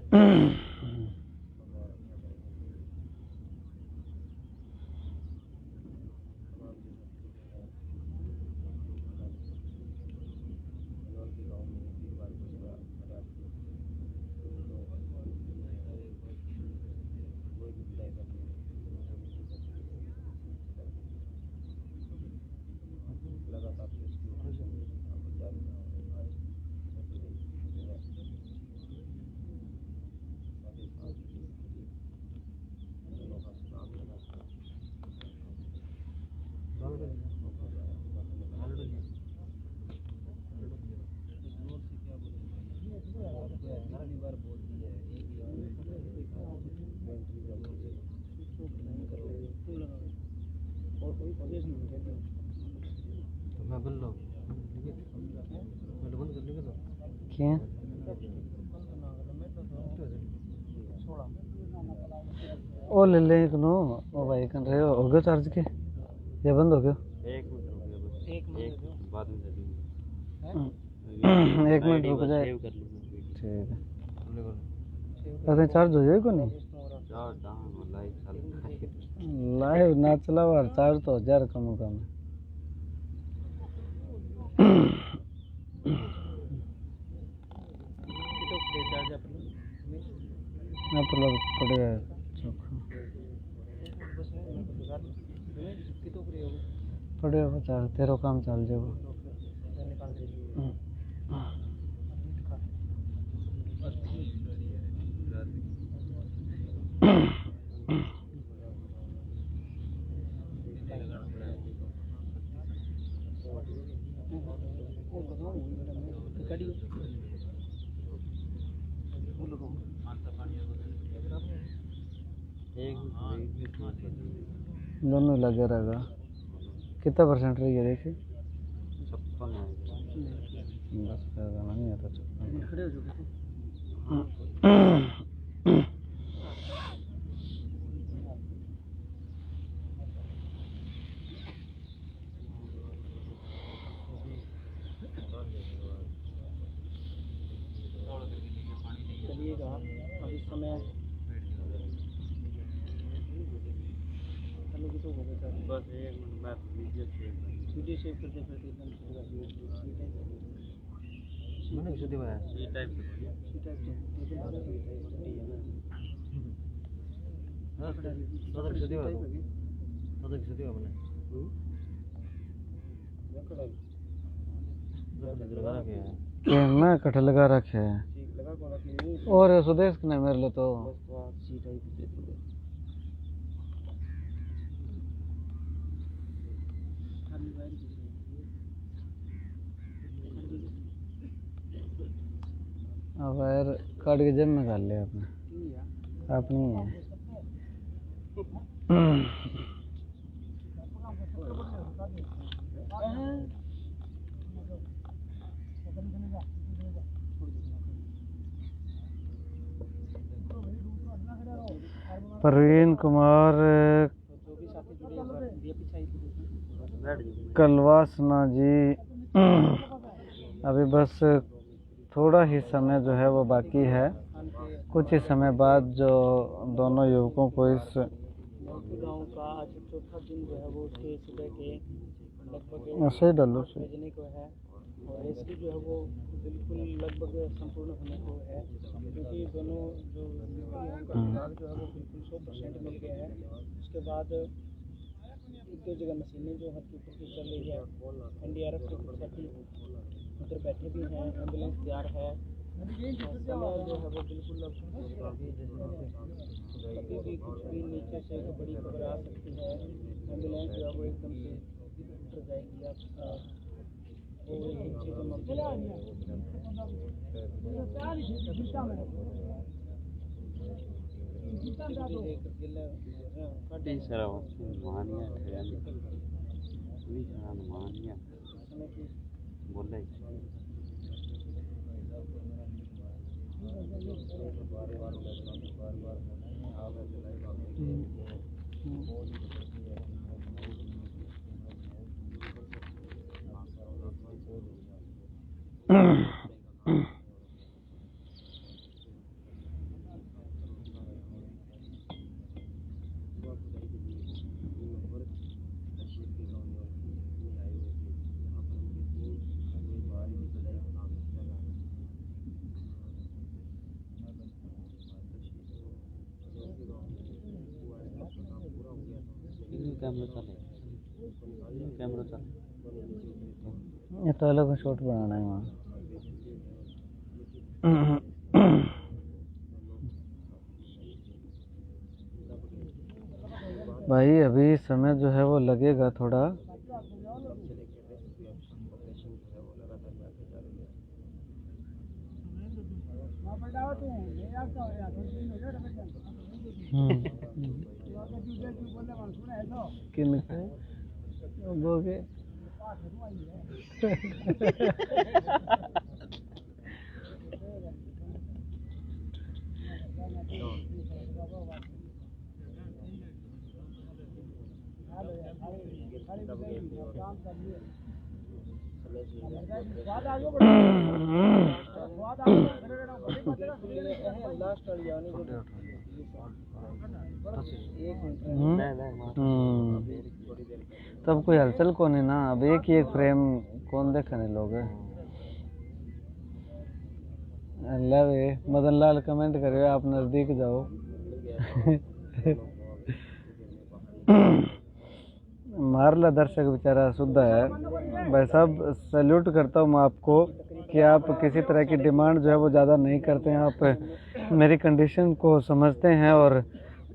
क्या ओ ले ले एक नो ओ भाई कर रहे हो गया चार्ज के या बंद हो गया? एक मिनट रुक गया बस, एक बाद में दे दूंगा। 1 मिनट रुक जाए। सेव कर लूंगा। ठीक है अरे चार्ज हो जाएगा नहीं चार डाउन लाइव चल लाइव ना चलाओ और चार्ज तो 1000 कम है। ना पलग पड़ेगा पड़ेगा चार्ज तेरा काम चल जाएगा। दोनों लगे रहेगा। कितना परसेंट रही है देखिए? 56 है। बस फायदा नहीं आता 56। चलिएगा अब इस समय बस 1 मिनट बाद वीडियो सेव करते फिर एकदम मैंने किसी दिन बनाया सी टाइप से हाँ तो किसी दिन मैंने क्या मैं कटहल लगा रखे है और सुदेश ने मेरे लिए तो अब यार काट के जेब में डाल लिया आपने अपनी है। प्रवीण कुमार कलवासना जी अभी बस थोड़ा ही समय जो है वो बाकी है। कुछ ही समय बाद जो दोनों युवकों को इस गाँव का आज चौथा दिन जो है वो उसके सुबह के लगभग सही डालो बजने को है और रेस्क्यू जो है वो बिल्कुल लगभग संपूर्ण होने को है क्योंकि दोनों जो भाग जो है वो बिल्कुल 100% मिल गए हैं। उसके बाद एक दो जगह मशीनें जो हद ऊपर की चल रही है। NDRF के कुछ साथी उधर बैठे भी हैं, एम्बुलेंस तैयार है। समय जो है वो बिल्कुल कभी भी कुछ भी नीचे से एक बड़ी खबर आ सकती है। एम्बुलेंस जो है वो एकदम से उतर जाएगी और इन चीज़ों में तीसरा मानिया मानिया बोले कैमरा चले कैमरा चले ये तो अलग शॉट बनाना है वहाँ। भाई अभी समय जो है वो लगेगा थोड़ा। किन बोगे तब कोई हलचल कौन है ना, अब एक ही एक फ्रेम कौन देखने लोग है। अल्लाह वे मदन लाल कमेंट करे आप नजदीक जाओ। मारला दर्शक बेचारा शुद्ध है। भाई साहब सैल्यूट करता हूँ मैं आपको कि आप किसी तरह की डिमांड जो है वो ज़्यादा नहीं करते हैं। आप मेरी कंडीशन को समझते हैं और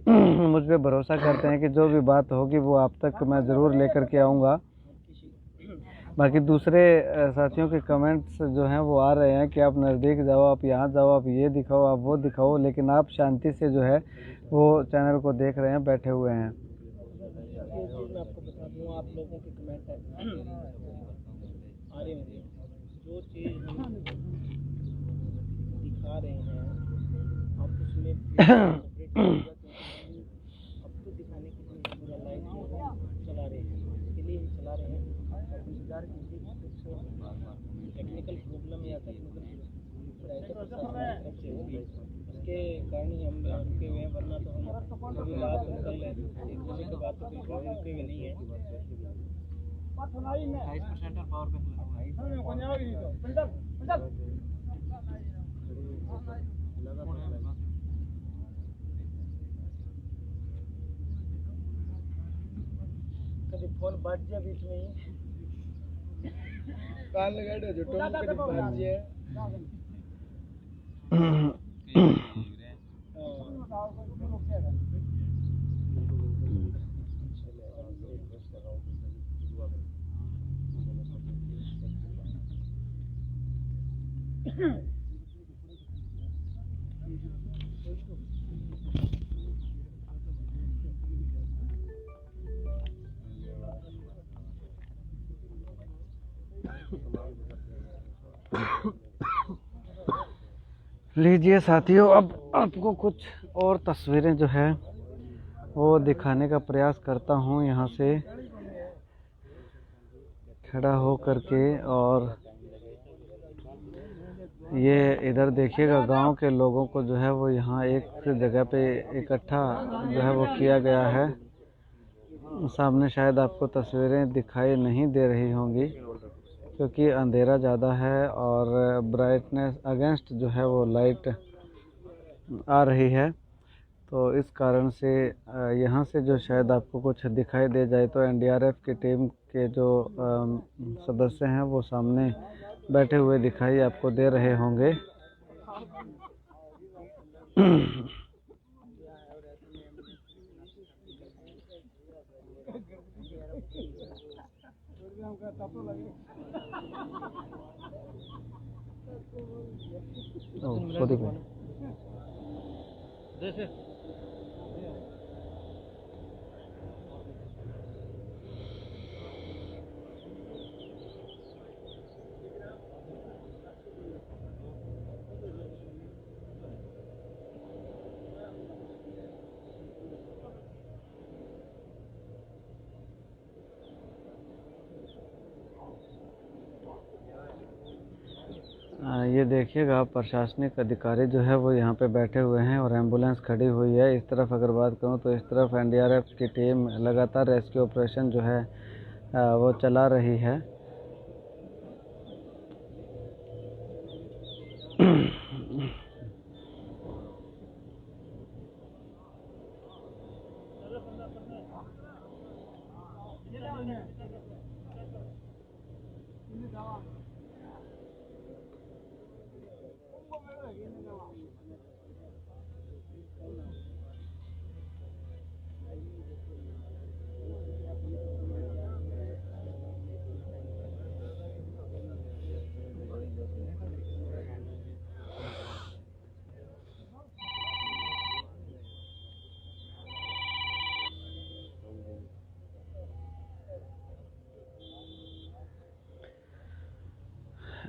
मुझ पे भरोसा करते हैं कि जो भी बात होगी वो आप तक मैं ज़रूर लेकर के आऊँगा। बाकी दूसरे साथियों के कमेंट्स जो हैं वो आ रहे हैं कि आप नज़दीक जाओ, आप यहाँ जाओ, आप ये दिखाओ, आप वो दिखाओ, लेकिन आप शांति से जो है वो चैनल को देख रहे हैं, बैठे हुए हैं। ये चीज़ मैं आपको बता दूँ, आप लोगों के कमेंट आ रहे होंगे, जो चीज़ हम दिखा रहे हैं आप उसमें अब तो दिखाने के लिए पूरा लाइव चला रहे हैं, इसके लिए ही चला रहे हैं। आप इंतज़ार कीजिए कुछ टेक्निकल प्रॉब्लम या टेक्निकल तरफ से होगी, उसके कारण ही हम रुके हुए हैं, वरना तो हम अभी रात में कल 1 बजे के बाद तो बिल्कुल रुके हुए नहीं है। 22% और पावर बैंक कभी फोन बच जाए बीच में ही कान लगा दो जो टोन कभी बच जाए। लीजिए साथियों, अब आपको कुछ और तस्वीरें जो है वो दिखाने का प्रयास करता हूँ यहाँ से खड़ा हो करके। और ये इधर देखिएगा, गांव के लोगों को जो है वो यहाँ एक जगह पे इकट्ठा जो है वो किया गया है। सामने शायद आपको तस्वीरें दिखाई नहीं दे रही होंगी क्योंकि अंधेरा ज़्यादा है और ब्राइटनेस अगेंस्ट जो है वो लाइट आ रही है, तो इस कारण से यहाँ से जो शायद आपको कुछ दिखाई दे जाए तो एनडीआरएफ की टीम के जो सदस्य हैं वो सामने बैठे हुए दिखाई आपको दे रहे होंगे। सॉरी भाई, ये देखिएगा प्रशासनिक अधिकारी जो है वो यहाँ पे बैठे हुए हैं और एम्बुलेंस खड़ी हुई है। इस तरफ अगर बात करूँ तो इस तरफ एनडीआरएफ की टीम लगातार रेस्क्यू ऑपरेशन जो है वो चला रही है।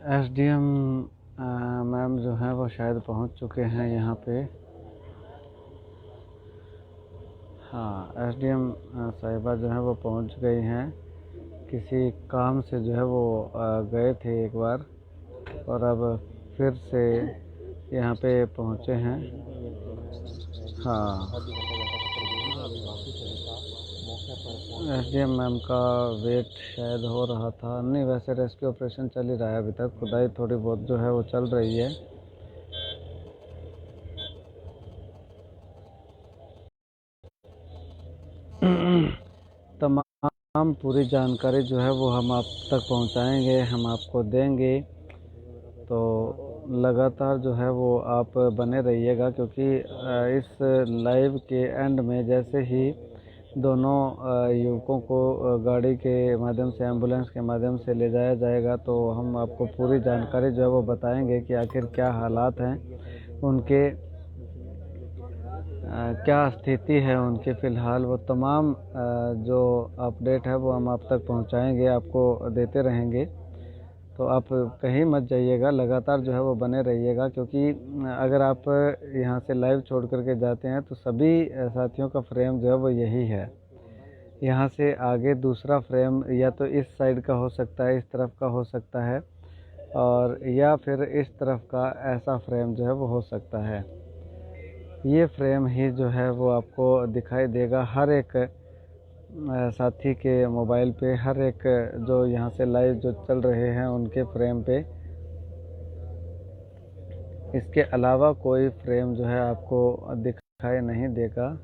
एसडीएम मैम जो हैं वो शायद पहुंच चुके हैं यहाँ पे। हाँ, एसडीएम साहिबा जो है वो पहुंच गई हैं। किसी काम से जो है वो गए थे एक बार, और अब फिर से यहाँ पे पहुँचे हैं। हाँ, एसडीएम मैम का वेट शायद हो रहा था। नहीं, वैसे रेस्क्यू ऑपरेशन चल ही रहा है अभी तक, खुदाई थोड़ी बहुत जो है वो चल रही है। तमाम पूरी जानकारी जो है वो हम आप तक पहुंचाएंगे, हम आपको देंगे। तो लगातार जो है वो आप बने रहिएगा, क्योंकि इस लाइव के एंड में जैसे ही दोनों युवकों को गाड़ी के माध्यम से, एम्बुलेंस के माध्यम से ले जाया जाएगा, तो हम आपको पूरी जानकारी जो है वो बताएंगे कि आखिर क्या हालात हैं उनके, क्या स्थिति है उनकी फ़िलहाल। वो तमाम जो अपडेट है वो हम आप तक पहुंचाएंगे, आपको देते रहेंगे। तो आप कहीं मत जाइएगा, लगातार जो है वो बने रहिएगा, क्योंकि अगर आप यहाँ से लाइव छोड़ करके जाते हैं तो सभी साथियों का फ्रेम जो है वो यही है। यहाँ से आगे दूसरा फ्रेम या तो इस साइड का हो सकता है, इस तरफ का हो सकता है, और या फिर इस तरफ का ऐसा फ्रेम जो है वो हो सकता है। ये फ्रेम ही जो है वो आपको दिखाई देगा हर एक साथी के मोबाइल पे, हर एक जो यहाँ से लाइव जो चल रहे हैं उनके फ्रेम पे। इसके अलावा कोई फ्रेम जो है आपको दिखाई नहीं देगा।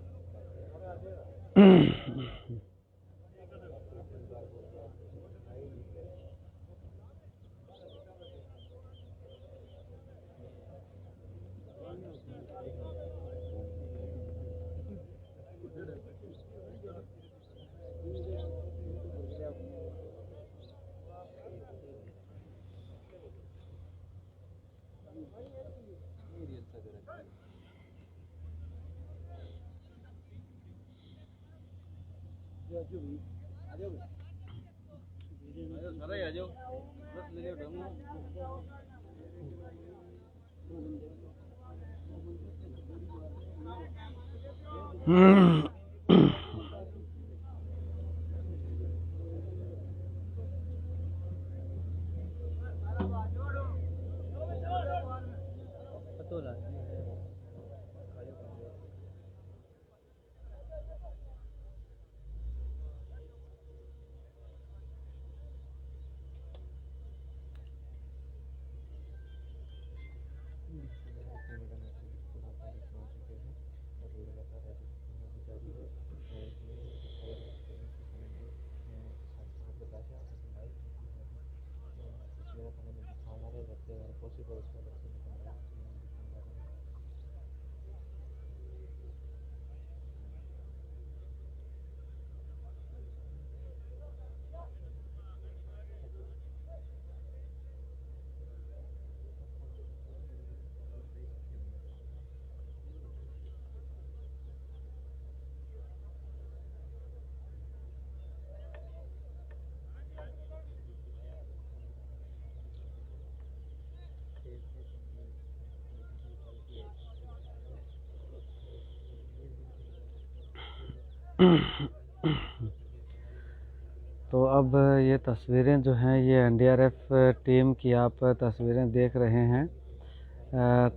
तो अब ये तस्वीरें जो हैं ये एनडीआरएफ टीम की आप तस्वीरें देख रहे हैं।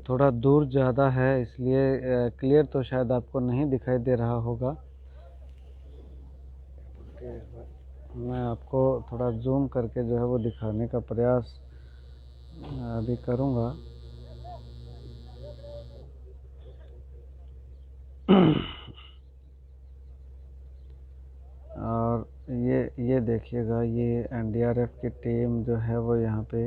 थोड़ा दूर ज़्यादा है, इसलिए क्लियर तो शायद आपको नहीं दिखाई दे रहा होगा। मैं आपको थोड़ा जूम करके जो है वो दिखाने का प्रयास अभी करूँगा। और ये देखिएगा, ये एनडीआरएफ की टीम जो है वो यहाँ पे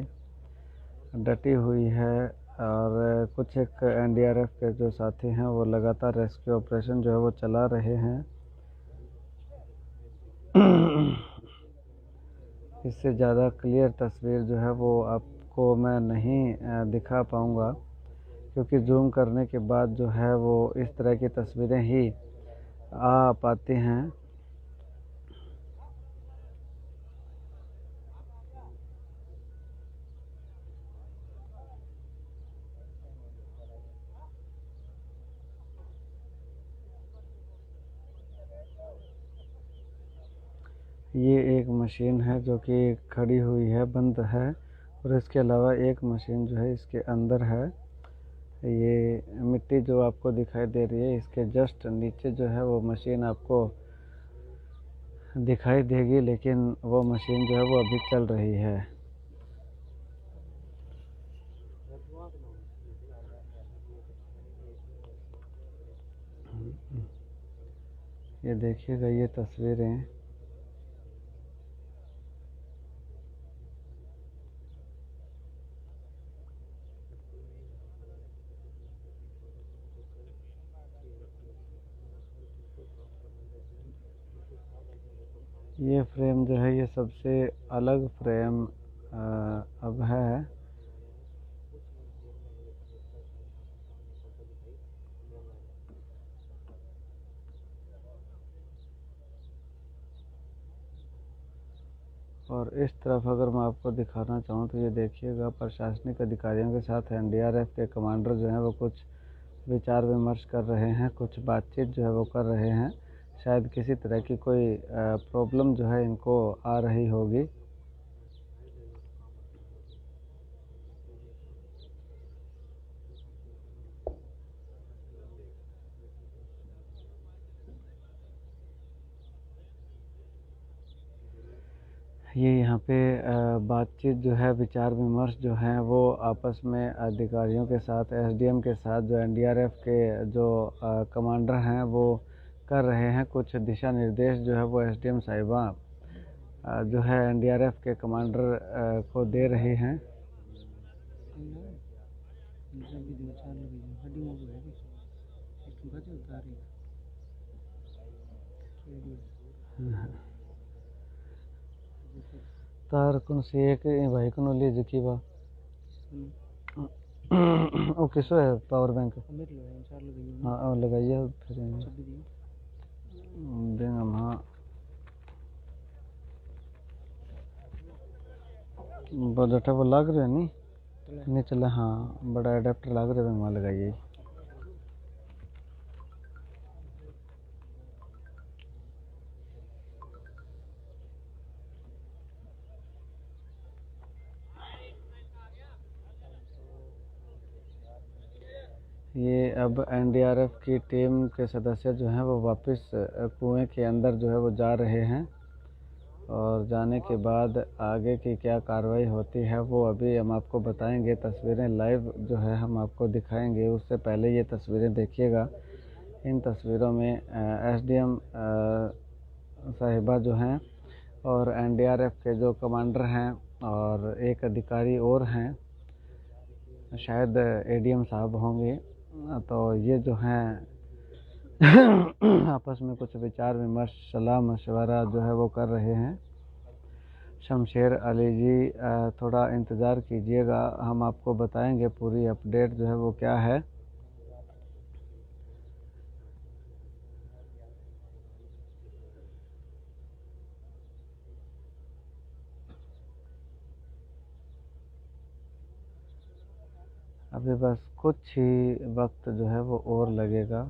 डटी हुई है, और कुछ एक एनडीआरएफ के जो साथी हैं वो लगातार रेस्क्यू ऑपरेशन जो है वो चला रहे हैं। इससे ज़्यादा क्लियर तस्वीर जो है वो आपको मैं नहीं दिखा पाऊँगा, क्योंकि जूम करने के बाद जो है वो इस तरह की तस्वीरें ही आ पाती हैं। ये एक मशीन है जो कि खड़ी हुई है, बंद है, और इसके अलावा एक मशीन जो है इसके अंदर है। ये मिट्टी जो आपको दिखाई दे रही है, इसके जस्ट नीचे जो है वो मशीन आपको दिखाई देगी, लेकिन वो मशीन जो है वो अभी चल रही है। ये देखिएगा ये तस्वीरें। ये फ्रेम जो है ये सबसे अलग फ्रेम अब है। और इस तरफ अगर मैं आपको दिखाना चाहूँ तो ये देखिएगा, प्रशासनिक अधिकारियों के साथ एनडीआरएफ के कमांडर जो हैं वो कुछ विचार विमर्श कर रहे हैं, कुछ बातचीत जो है वो कर रहे हैं। शायद किसी तरह की कोई प्रॉब्लम जो है इनको आ रही होगी। ये यहाँ पे बातचीत जो है, विचार विमर्श जो है वो आपस में अधिकारियों के साथ, एसडीएम के साथ, जो एनडीआरएफ के जो कमांडर हैं वो कर रहे हैं। कुछ दिशा निर्देश जो है वो एसडीएम साहिबा जो है एनडीआरएफ के कमांडर को दे रही हैं। तार कौन सी एक भाई को ली जिकी बा ओ किसो है पावर बैंक। हाँ लगाइए फिर देंगे हम। हाँ बजट वो लग रहे नहीं चला। हाँ बड़ा एडेप्टर लग रहे वहाँ लगाइए। ये अब एनडीआरएफ की टीम के सदस्य जो हैं वो वापस कुएं के अंदर जो है वो जा रहे हैं, और जाने के बाद आगे की क्या कार्रवाई होती है वो अभी हम आपको बताएंगे। तस्वीरें लाइव जो है हम आपको दिखाएंगे, उससे पहले ये तस्वीरें देखिएगा। इन तस्वीरों में एसडीएम साहिबा जो हैं और एनडीआरएफ के जो कमांडर हैं और एक अधिकारी और हैं, शायद एडीएम साहब होंगे, तो ये जो हैं आपस में कुछ विचार विमर्श, सलाह मशवरा जो है वो कर रहे हैं। शमशेर अली जी थोड़ा इंतज़ार कीजिएगा, हम आपको बताएंगे पूरी अपडेट जो है वो क्या है। अभी बस कुछ ही वक्त जो है वो और लगेगा।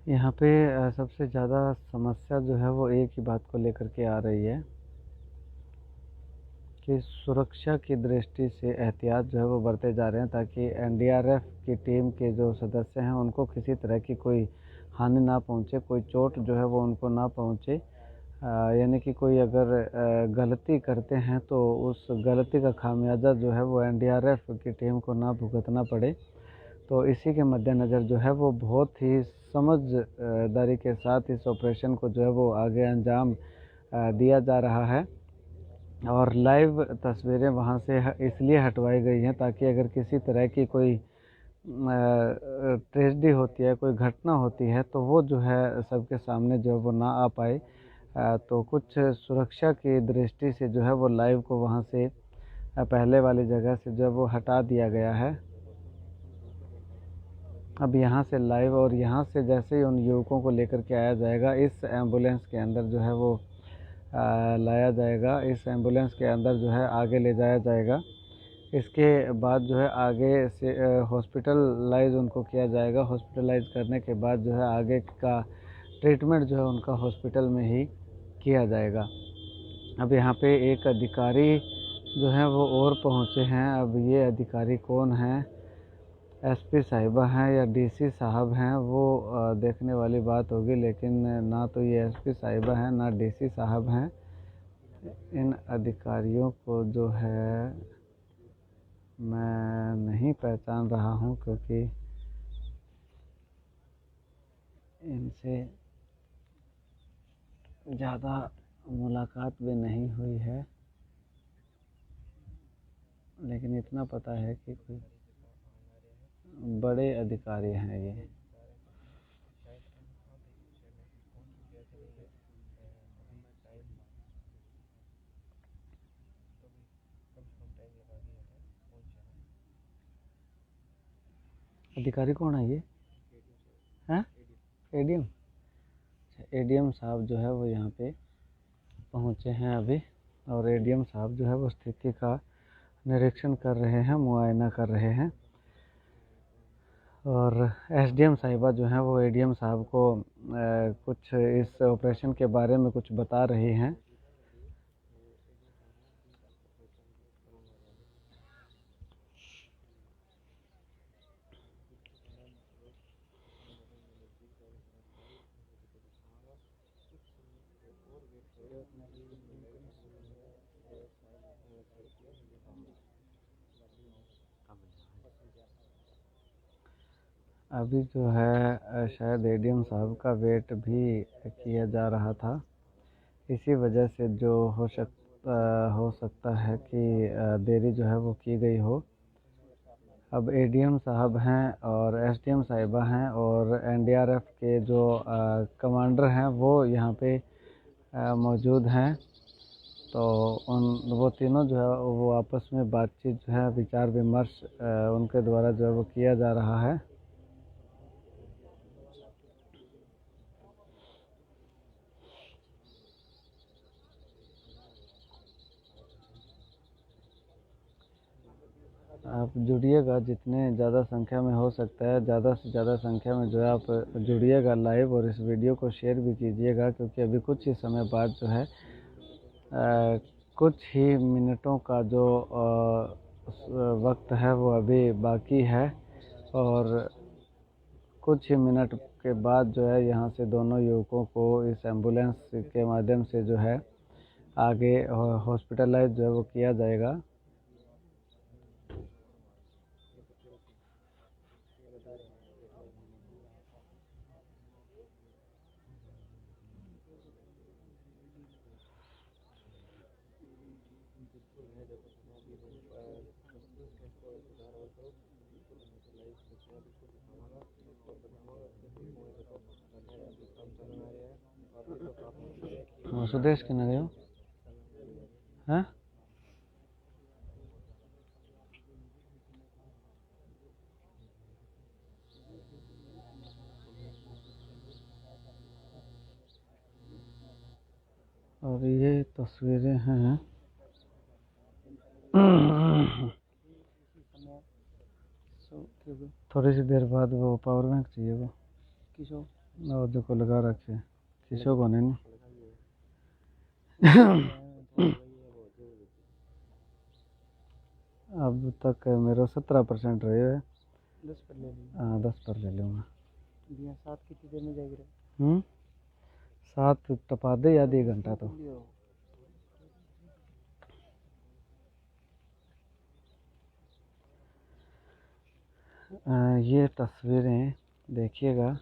यहाँ पे सबसे ज़्यादा समस्या जो है वो एक ही बात को लेकर के आ रही है कि सुरक्षा की दृष्टि से एहतियात जो है वो बरते जा रहे हैं, ताकि एनडीआरएफ की टीम के जो सदस्य हैं उनको किसी तरह की कोई हानि ना पहुंचे, कोई चोट जो है वो उनको ना पहुंचे। यानी कि कोई अगर गलती करते हैं तो उस गलती का खामियाजा जो है वो एनडीआरएफ की टीम को ना भुगतना पड़े। तो इसी के मद्देनज़र जो है वो बहुत ही समझदारी के साथ इस ऑपरेशन को जो है वो आगे अंजाम दिया जा रहा है। और लाइव तस्वीरें वहाँ से इसलिए हटवाई गई हैं ताकि अगर किसी तरह की कोई ट्रेजेडी होती है, कोई घटना होती है, तो वो जो है सबके सामने जो है वो ना आ पाए। तो कुछ सुरक्षा की दृष्टि से जो है वो लाइव को वहाँ से पहले वाली जगह से जो है वो हटा दिया गया है। अब यहाँ से लाइव और यहाँ से जैसे ही उन युवकों को लेकर के आया जाएगा, इस एम्बुलेंस के अंदर जो है वो लाया जाएगा। इस एम्बुलेंस के अंदर जो है आगे ले जाया जाएगा। इसके बाद जो है आगे से हॉस्पिटलाइज उनको किया जाएगा। हॉस्पिटलाइज करने के बाद जो है आगे का ट्रीटमेंट जो है उनका हॉस्पिटल में ही किया जाएगा। अब यहाँ पे एक अधिकारी जो है वो और पहुँचे हैं। अब ये अधिकारी कौन हैं, एसपी साहिबा हैं या डीसी साहब हैं, वो देखने वाली बात होगी। लेकिन ना तो ये एसपी साहिबा हैं ना डीसी साहब हैं। इन अधिकारियों को जो है मैं नहीं पहचान रहा हूँ क्योंकि इनसे ज़्यादा मुलाकात भी नहीं हुई है, लेकिन इतना पता है कि कोई बड़े अधिकारी हैं ये। अधिकारी कौन है ये? हैं? एडीएम? एडीएम साहब जो है वो यहाँ पे पहुँचे हैं अभी, और एडीएम साहब जो है वो स्थिति का निरीक्षण कर रहे हैं, मुआयना कर रहे हैं। और एसडीएम साहिबा जो हैं वो एडीएम साहब को कुछ इस ऑपरेशन के बारे में कुछ बता रही हैं। अभी जो है शायद एडीएम साहब का वेट भी किया जा रहा था, इसी वजह से जो हो सकता है कि देरी जो है वो की गई हो। अब एडीएम साहब हैं और एसडीएम साहिबा हैं और एनडीआरएफ के जो कमांडर हैं वो यहाँ पे मौजूद हैं। तो वो तीनों जो है वो आपस में बातचीत जो है, विचार विमर्श उनके द्वारा जो है वो किया जा रहा है। आप जुड़िएगा, जितने ज़्यादा संख्या में हो सकता है ज़्यादा से ज़्यादा संख्या में जो है आप जुड़िएगा लाइव, और इस वीडियो को शेयर भी कीजिएगा क्योंकि अभी कुछ ही समय बाद जो है कुछ ही मिनटों का जो वक्त है वो अभी बाकी है, और कुछ ही मिनट के बाद जो है यहाँ से दोनों युवकों को इस एम्बुलेंस के माध्यम से जो है आगे हॉस्पिटलाइज जो है वो किया जाएगा। सुदेश के न गए हो हैं? और ये तस्वीरें हैं थोड़ी सी देर बाद वो पावर बैंक चाहिए वो किसो, और देखो लगा रखे किसो को नहीं। अब तक मेरा 17% रहे है। 10 पर ले लूँगा। हाँ 10 पर ले लूँगा। 7 कितनी देर में जाएगी? साथ टपा दे आधी घंटा तो। ये तस्वीरें देखिएगा।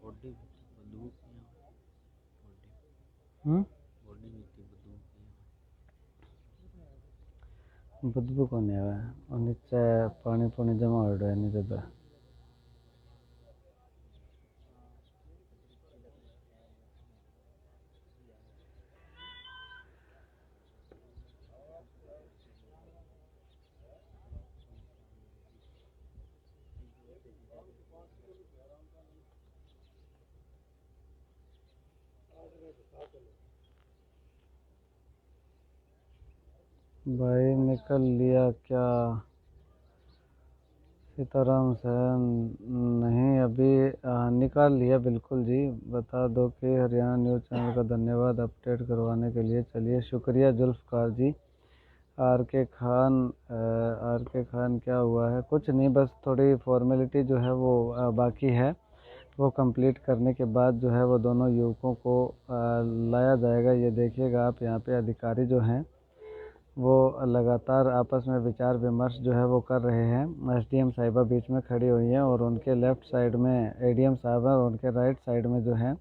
बॉडी बंदूक हम्म, बॉडी में की बंदूक बदबू कौन है और नीचे पानी पुनी जमा हो रहा है नीचे पे। भाई निकल लिया क्या सीताराम सहन? नहीं अभी निकाल लिया बिल्कुल जी। बता दो कि हरियाणा न्यूज़ चैनल का धन्यवाद अपडेट करवाने के लिए। चलिए शुक्रिया जुल्फ़कार जी। आर के खान क्या हुआ है? कुछ नहीं, बस थोड़ी फॉर्मेलिटी जो है वो बाकी है। वो कंप्लीट करने के बाद जो है वो दोनों युवकों को लाया जाएगा। ये देखिएगा आप, यहाँ पे अधिकारी जो हैं वो लगातार आपस में विचार विमर्श जो है वो कर रहे हैं। एसडीएम साहिबा बीच में खड़ी हुई हैं और उनके लेफ़्ट साइड में एडीएम साहब हैं और उनके राइट साइड में जो हैं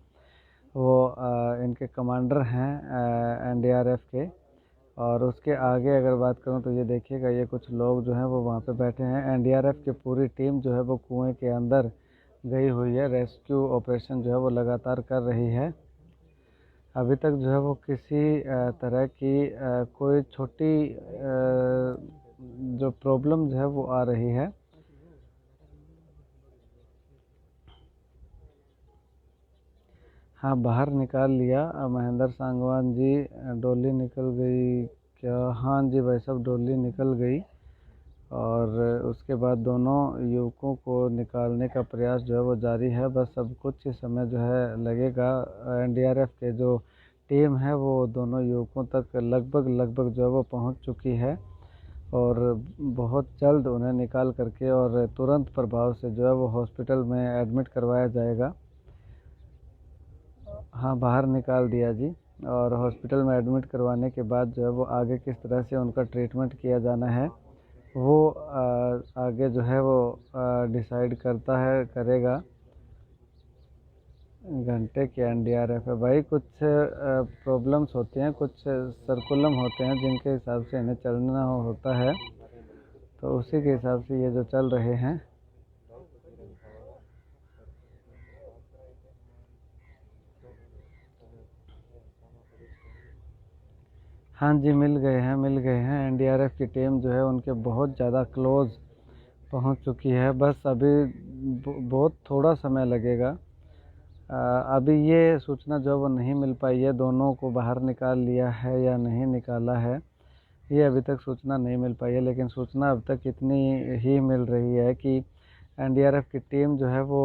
वो इनके कमांडर हैं एनडीआरएफ के। और उसके आगे अगर बात करूं तो ये देखिएगा, ये कुछ लोग जो हैं वो वहाँ पे बैठे हैं। एनडीआरएफ की पूरी टीम जो है वो कुएं के अंदर गई हुई है। रेस्क्यू ऑपरेशन जो है वो लगातार कर रही है। अभी तक जो है वो किसी तरह की कोई छोटी जो प्रॉब्लम जो है वो आ रही है। हाँ बाहर निकाल लिया महेंद्र सांगवान जी। डोली निकल गई क्या? हाँ जी भाई साहब, डोली निकल गई और उसके बाद दोनों युवकों को निकालने का प्रयास जो है वो जारी है। बस अब कुछ ही समय जो है लगेगा। एनडीआरएफ के जो टीम है वो दोनों युवकों तक लगभग जो है वो पहुंच चुकी है और बहुत जल्द उन्हें निकाल करके और तुरंत प्रभाव से जो है वो हॉस्पिटल में एडमिट करवाया जाएगा। हाँ बाहर निकाल दिया जी। और हॉस्पिटल में एडमिट करवाने के बाद जो है वो आगे किस तरह से उनका ट्रीटमेंट किया जाना है वो आगे जो है वो डिसाइड करेगा। घंटे के एनडीआरएफ है भाई। कुछ प्रॉब्लम्स होती हैं, कुछ सर्कुलम होते हैं जिनके हिसाब से इन्हें चलना होता है, तो उसी के हिसाब से ये जो चल रहे हैं। हाँ जी मिल गए हैं। एनडीआरएफ की टीम जो है उनके बहुत ज़्यादा क्लोज पहुंच चुकी है। बस अभी बहुत थोड़ा समय लगेगा। अभी ये सूचना जो वो नहीं मिल पाई है, दोनों को बाहर निकाल लिया है या नहीं निकाला है, ये अभी तक सूचना नहीं मिल पाई है। लेकिन सूचना अब तक इतनी ही मिल रही है कि एनडीआरएफ की टीम जो है वो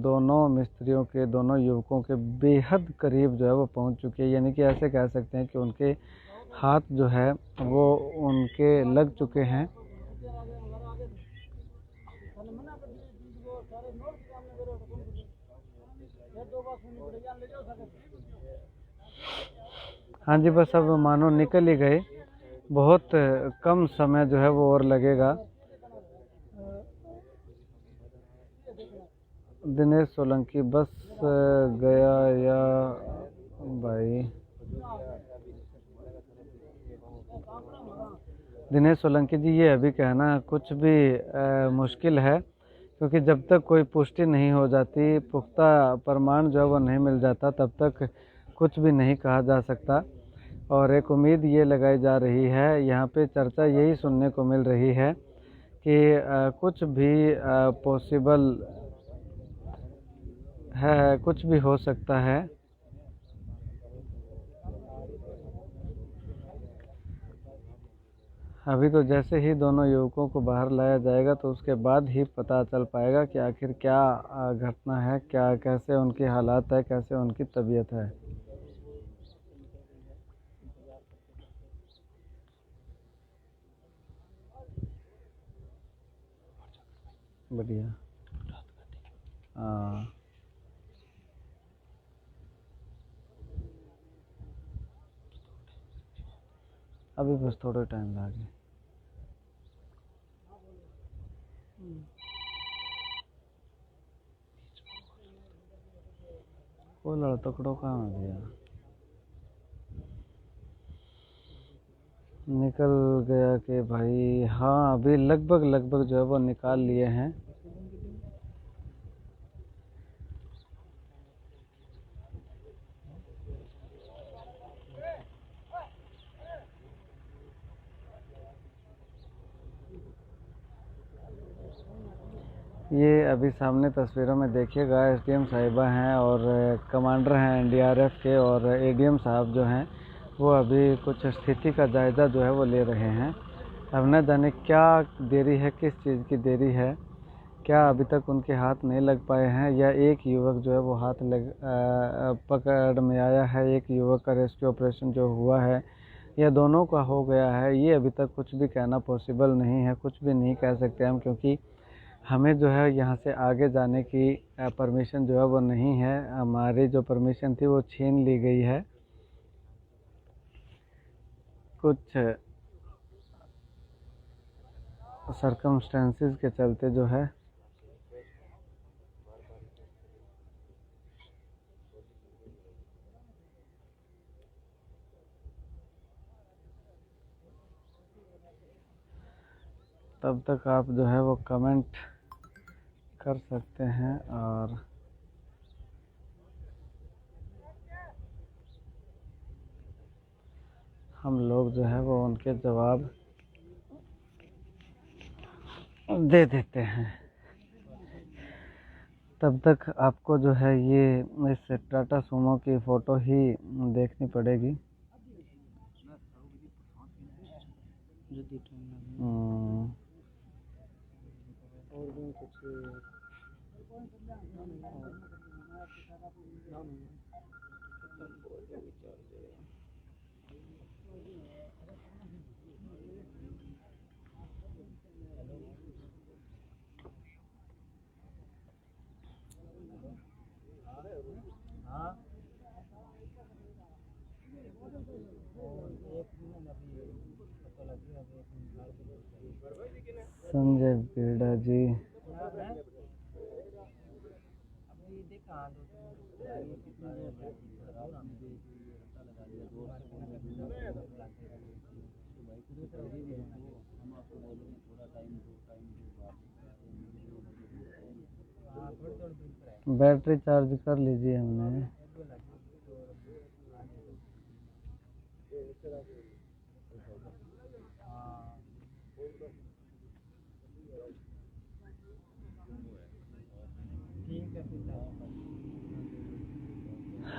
दोनों मिस्त्रियों के, दोनों युवकों के बेहद करीब जो है वो पहुंच चुकी है। यानी कि ऐसे कह सकते हैं कि उनके हाथ जो है वो उनके लग चुके हैं। हाँ जी, बस अब मानो निकल ही गए, बहुत कम समय जो है वो और लगेगा। दिनेश सोलंकी बस गया या भाई? दिनेश सोलंकी जी, ये अभी कहना कुछ भी मुश्किल है, क्योंकि जब तक कोई पुष्टि नहीं हो जाती, पुख्ता प्रमाण जो है वो नहीं मिल जाता, तब तक कुछ भी नहीं कहा जा सकता। और एक उम्मीद ये लगाई जा रही है, यहाँ पे चर्चा यही सुनने को मिल रही है कि कुछ भी पॉसिबल है, कुछ भी हो सकता है। अभी तो जैसे ही दोनों युवकों को बाहर लाया जाएगा तो उसके बाद ही पता चल पाएगा कि आखिर क्या घटना है, क्या कैसे उनके हालात है, कैसे उनकी तबीयत है। बढ़िया। हाँ, अभी बस थोड़ा टाइम लगे। वो लड़तकड़ों कहाँ गया? निकल गया कि भाई? हाँ, अभी लगभग लगभग जो है वो निकाल लिए हैं। ये अभी सामने तस्वीरों में देखिएगा, एसडीएम साहिबा हैं और कमांडर हैं एनडीआरएफ के, और एडीएम साहब जो हैं वो अभी कुछ स्थिति का जायज़ा जो है वो ले रहे हैं। अब न जाने क्या देरी है, किस चीज़ की देरी है, क्या अभी तक उनके हाथ नहीं लग पाए हैं, या एक युवक जो है वो हाथ पकड़ में आया है, एक युवक का रेस्क्यू ऑपरेशन जो हुआ है, या दोनों का हो गया है, ये अभी तक कुछ भी कहना पॉसिबल नहीं है, कुछ भी नहीं कह सकते हम, क्योंकि हमें जो है यहाँ से आगे जाने की परमिशन जो है वो नहीं है। हमारी जो परमिशन थी वो छीन ली गई है कुछ सरकमस्टेंसेस के चलते जो है। तब तक आप जो है वो कमेंट कर सकते हैं और हम लोग जो है वो उनके जवाब दे देते हैं। तब तक आपको जो है ये इस टाटा सुमो की फ़ोटो ही देखनी पड़ेगी। और भी कुछ संजय बेड़ा जी, बैटरी चार्ज कर लीजिए हमने।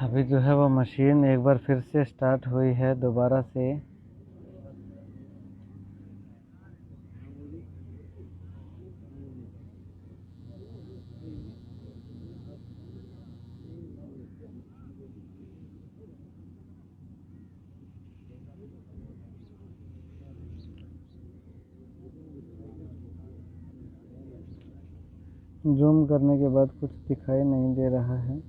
अभी जो है वो मशीन एक बार फिर से स्टार्ट हुई है दोबारा से। जूम करने के बाद कुछ दिखाई नहीं दे रहा है।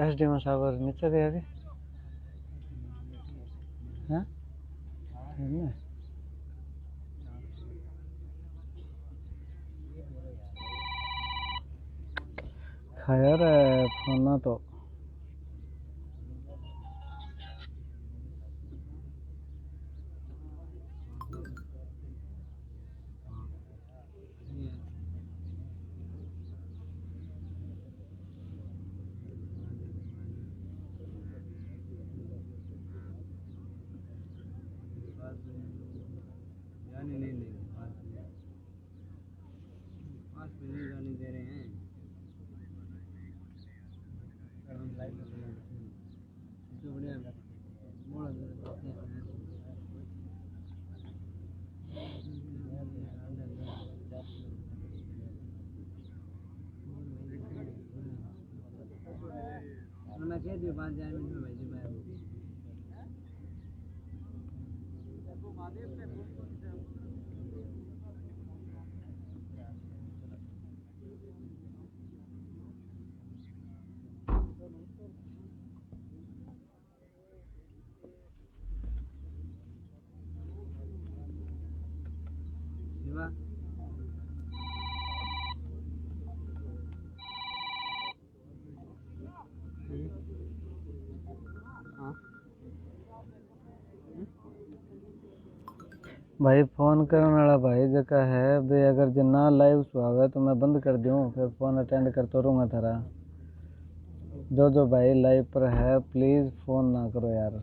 एसडीएम साहब नीचे गया कि हाँ खाया रे फोन तो जाने नहीं देंगे, पास में नहीं जाने दे रहे हैं। तो बढ़िया मोड़ा मैं कह दिया 5 मिनट में भेज मैं शिवा भाई फोन करने वाला भाई जगह है बे अगर जिन्ना लाइव सुहावे तो मैं बंद कर दूँ फिर फोन अटेंड करता रहूँगा थारा जो भाई लाइव पर है प्लीज़ फ़ोन ना करो यार।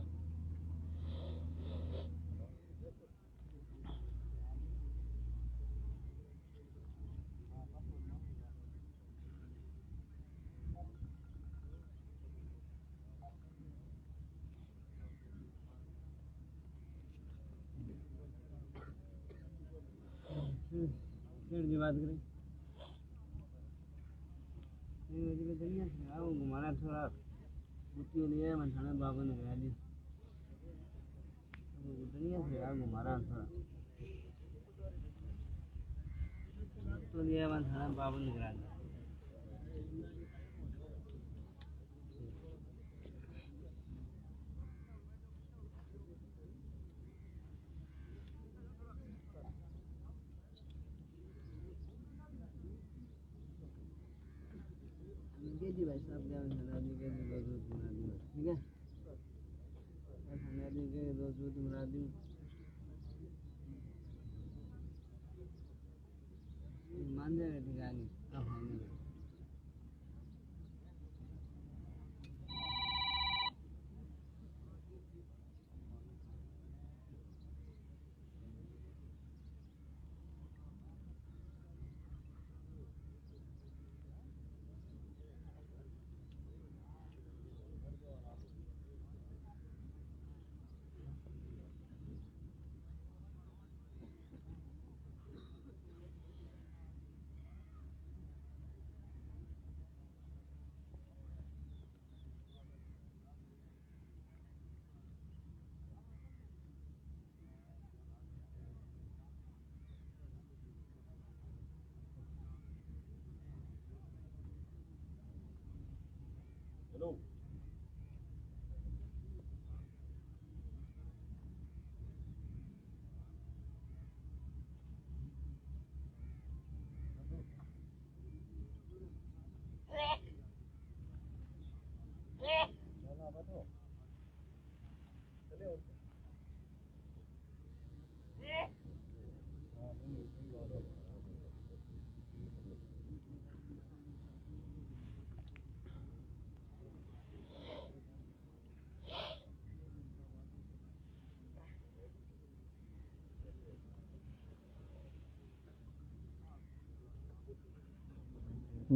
की बात करें दुनिया से आओ हमारा थोड़ा बुद्धि लिए मन थाने बाबू ने कहा दी दुनिया से आओ हमारा थोड़ा तो लिए मन थाने बाबू ने कहा दी जी भाई साहब क्या थाना दी के दो दूध बना दी ठीक है थाना दी के दो दूध बना दी मान जाएगा ठीक है आगे अब खाएंगे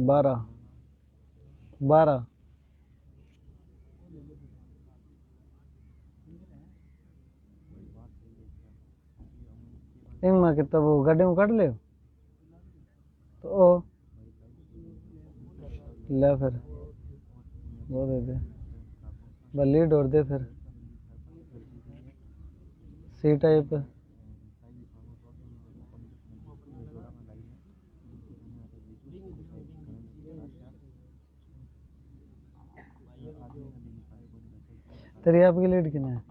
12 12 इंग में कितना वो गाड़ी में काट ले तो ओ ले फिर वो दे दे लीड और दे फिर सी टाइप तेरी आपकी लीड कितना है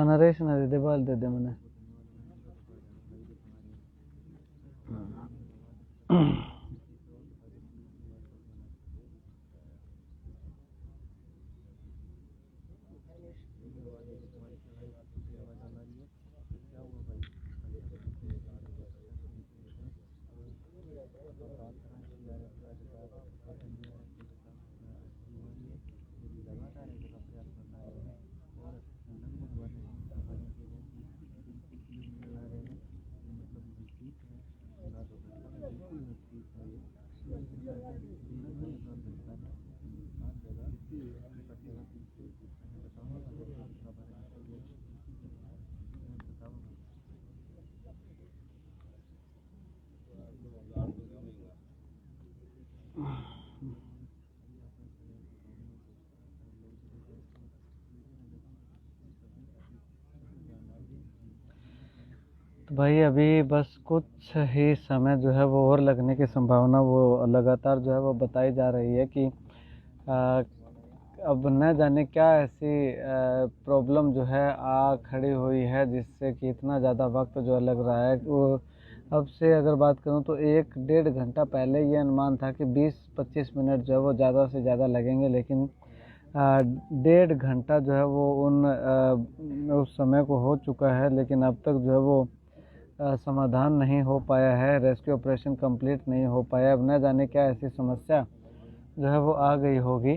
नरेश ना दे दे बाल दे दे मैंने तो भाई अभी बस कुछ ही समय जो है वो और लगने की संभावना वो लगातार जो है वो बताई जा रही है कि अब न जाने क्या ऐसी प्रॉब्लम जो है आ खड़ी हुई है जिससे कि इतना ज़्यादा वक्त जो लग रहा है वो अब से अगर बात करूं तो 1-1.5 घंटा पहले ये अनुमान था कि 20-25 मिनट जो है वो ज़्यादा से ज़्यादा लगेंगे, लेकिन 1.5 घंटा जो है वो उस समय को हो चुका है, लेकिन अब तक जो है वो समाधान नहीं हो पाया है, रेस्क्यू ऑपरेशन कंप्लीट नहीं हो पाया। अब न जाने क्या ऐसी समस्या जो है वो आ गई होगी।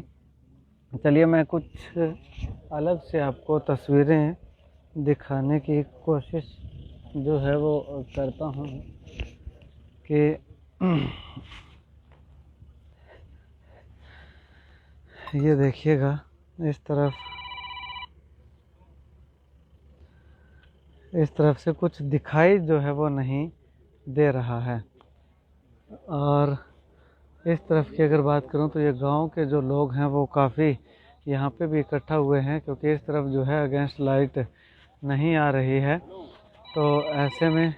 चलिए मैं कुछ अलग से आपको तस्वीरें दिखाने की कोशिश जो है वो करता हूँ कि ये देखिएगा इस तरफ से कुछ दिखाई जो है वो नहीं दे रहा है। और इस तरफ की अगर बात करूं तो ये गांव के जो लोग हैं वो काफ़ी यहाँ पे भी इकट्ठा हुए हैं, क्योंकि इस तरफ जो है अगेंस्ट लाइट नहीं आ रही है। तो ऐसे में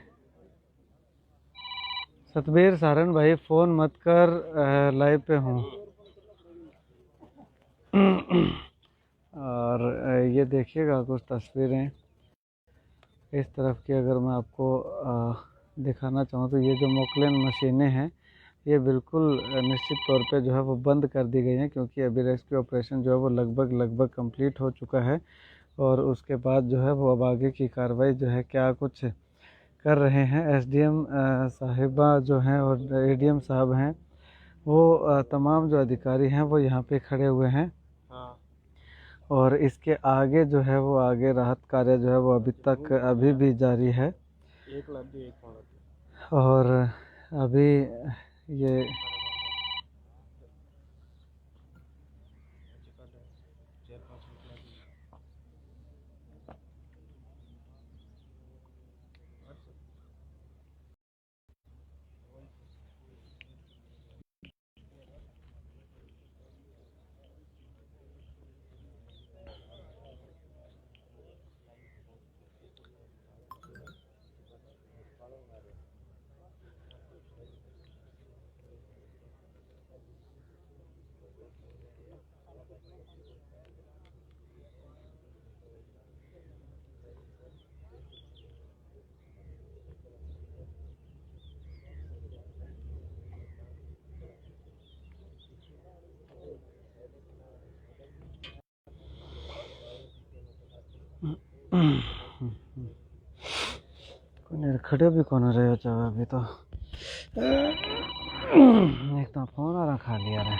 सतबीर सारन भाई फ़ोन मत कर, लाइव पे हूँ। और ये देखिएगा कुछ तस्वीरें इस तरफ की अगर मैं आपको दिखाना चाहूँ तो ये जो मोकलेन मशीनें हैं ये बिल्कुल निश्चित तौर पे जो है वो बंद कर दी गई हैं, क्योंकि अभी रेस्क्यू ऑपरेशन जो है वो लगभग कंप्लीट हो चुका है। और उसके बाद जो है वो अब आगे की कार्रवाई जो है क्या कुछ कर रहे हैं एसडीएम साहिबा जो हैं और एडीएम साहब हैं, वो तमाम जो अधिकारी हैं वो यहाँ पे खड़े हुए हैं। और इसके आगे जो है वो आगे राहत कार्य जो है वो अभी भी जारी है। और अभी ये खड़े भी कौन रहे हो अभी तो एक तो फोन आ रहा खा लिया रहा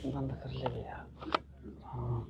बंद कर ले भैया। हाँ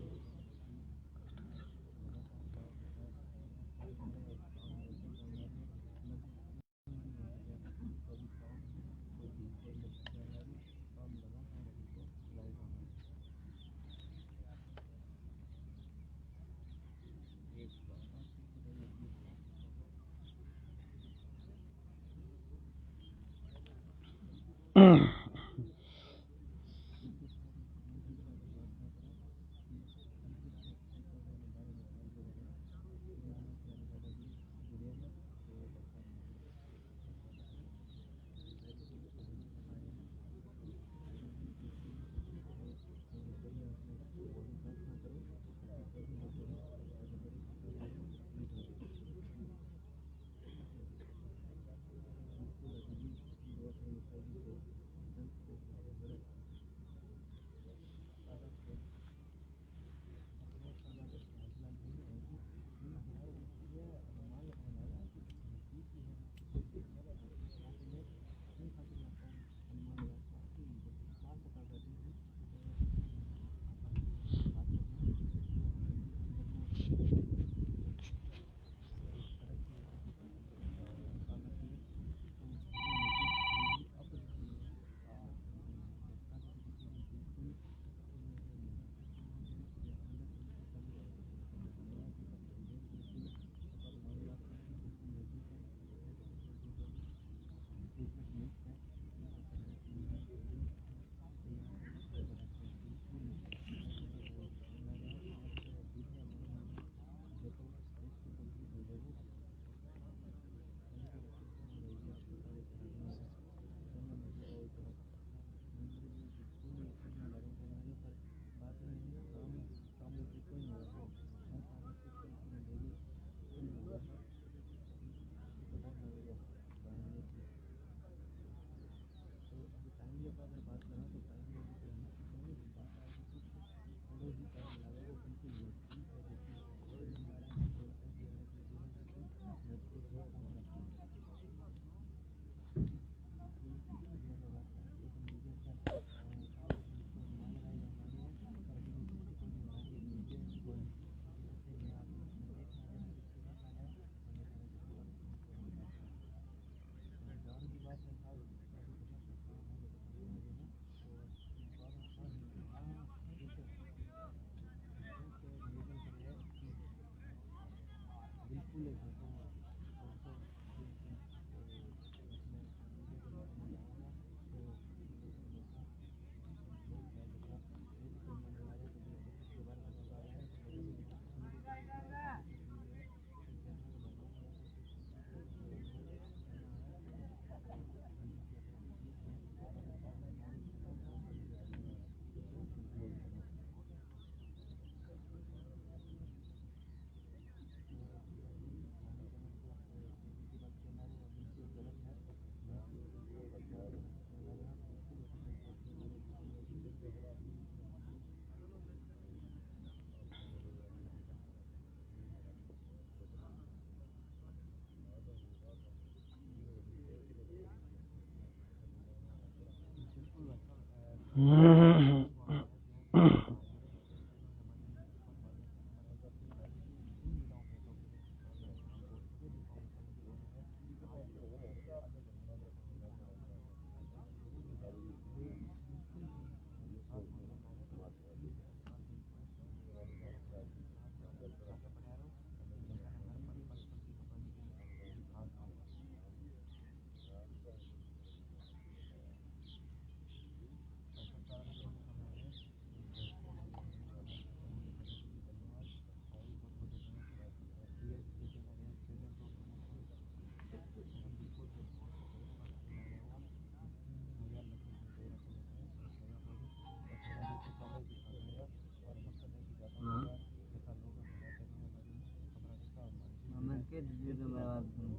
मैं के दीजिए तो मैं बात करूँ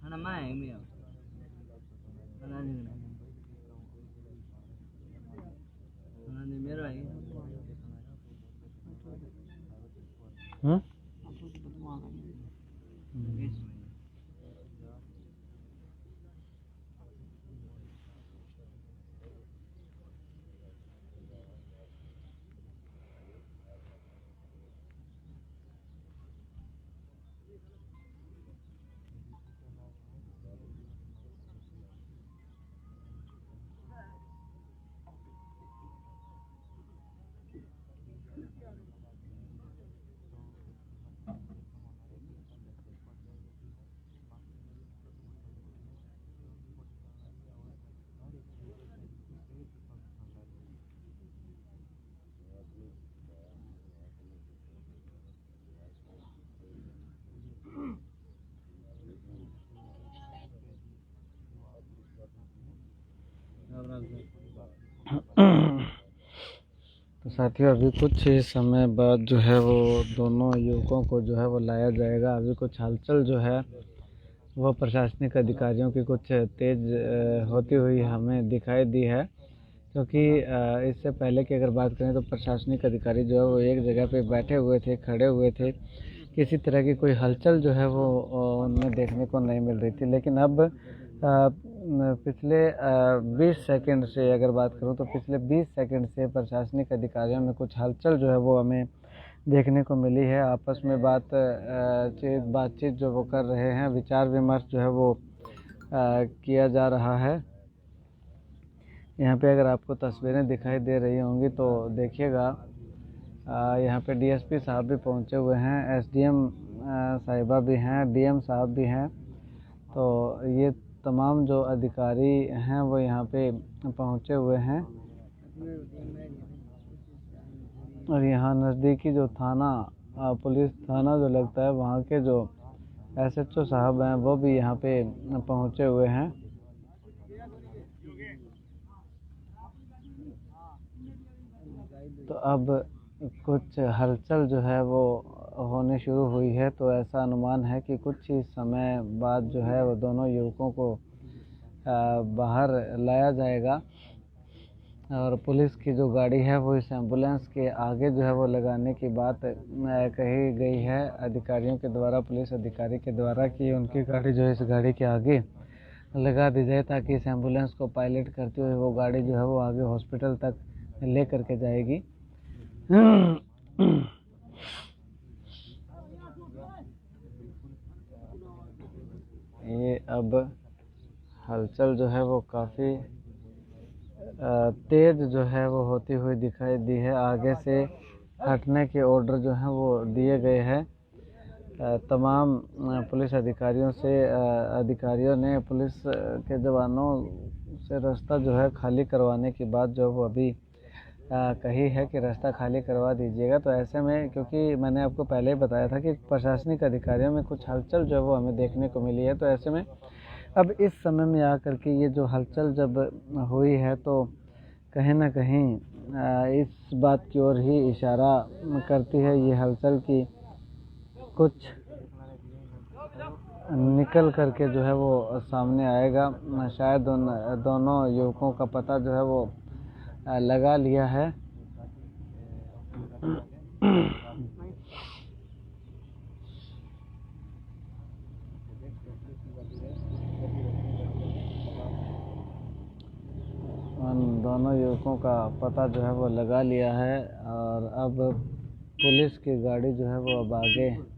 है ना मैं ही अब खाना नहीं मेरा है तो साथियों अभी कुछ ही समय बाद जो है वो दोनों युवकों को जो है वो लाया जाएगा। अभी कुछ हलचल जो है वह प्रशासनिक अधिकारियों की कुछ तेज होती हुई हमें दिखाई दी है, क्योंकि इससे पहले की अगर बात करें तो प्रशासनिक अधिकारी जो है वो एक जगह पे बैठे हुए थे, खड़े हुए थे, किसी तरह की कोई हलचल जो है वो उनमें देखने को नहीं मिल रही थी। लेकिन अब पिछले 20 सेकंड से अगर बात करूं तो पिछले 20 सेकंड से प्रशासनिक अधिकारियों में कुछ हलचल जो है वो हमें देखने को मिली है। आपस में बातचीत जो वो कर रहे हैं, विचार विमर्श जो है वो किया जा रहा है। यहाँ पे अगर आपको तस्वीरें दिखाई दे रही होंगी तो देखिएगा, यहाँ पे डीएसपी साहब भी पहुँचे हुए हैं, एसडीएम साहिबा भी हैं, डीएम साहब भी हैं। तो ये तमाम जो अधिकारी हैं वो यहाँ पे पहुँचे हुए हैं। और यहाँ नज़दीकी जो थाना पुलिस थाना जो लगता है, वहाँ के जो एसएचओ साहब हैं वो भी यहाँ पे पहुँचे हुए हैं। तो अब कुछ हलचल जो है वो होने शुरू हुई है। तो ऐसा अनुमान है कि कुछ ही समय बाद जो है वो दोनों युवकों को बाहर लाया जाएगा और पुलिस की जो गाड़ी है वो इस एम्बुलेंस के आगे जो है वो लगाने की बात कही गई है अधिकारियों के द्वारा, पुलिस अधिकारी के द्वारा, कि उनकी गाड़ी जो है इस गाड़ी के आगे लगा दी जाए ताकि इस एम्बुलेंस को पायलट करते हुए वो गाड़ी जो है वो आगे हॉस्पिटल तक ले करके जाएगी। ये अब हलचल जो है वो काफ़ी तेज जो है वो होती हुई दिखाई दी है। आगे से हटने के ऑर्डर जो हैं वो दिए गए हैं तमाम पुलिस अधिकारियों ने पुलिस के जवानों से रास्ता जो है खाली करवाने की बात जो वो अभी कही है कि रास्ता खाली करवा दीजिएगा। तो ऐसे में, क्योंकि मैंने आपको पहले ही बताया था कि प्रशासनिक अधिकारियों में कुछ हलचल जो है वो हमें देखने को मिली है, तो ऐसे में अब इस समय में आकर के ये जो हलचल जब हुई है तो कहीं ना कहीं इस बात की ओर ही इशारा करती है ये हलचल की कुछ निकल करके जो है वो सामने आएगा। शायद दोनों युवकों का पता जो है वो लगा लिया है। उन दोनों युवकों का पता जो है वो लगा लिया है और अब पुलिस की गाड़ी जो है वो अब आगे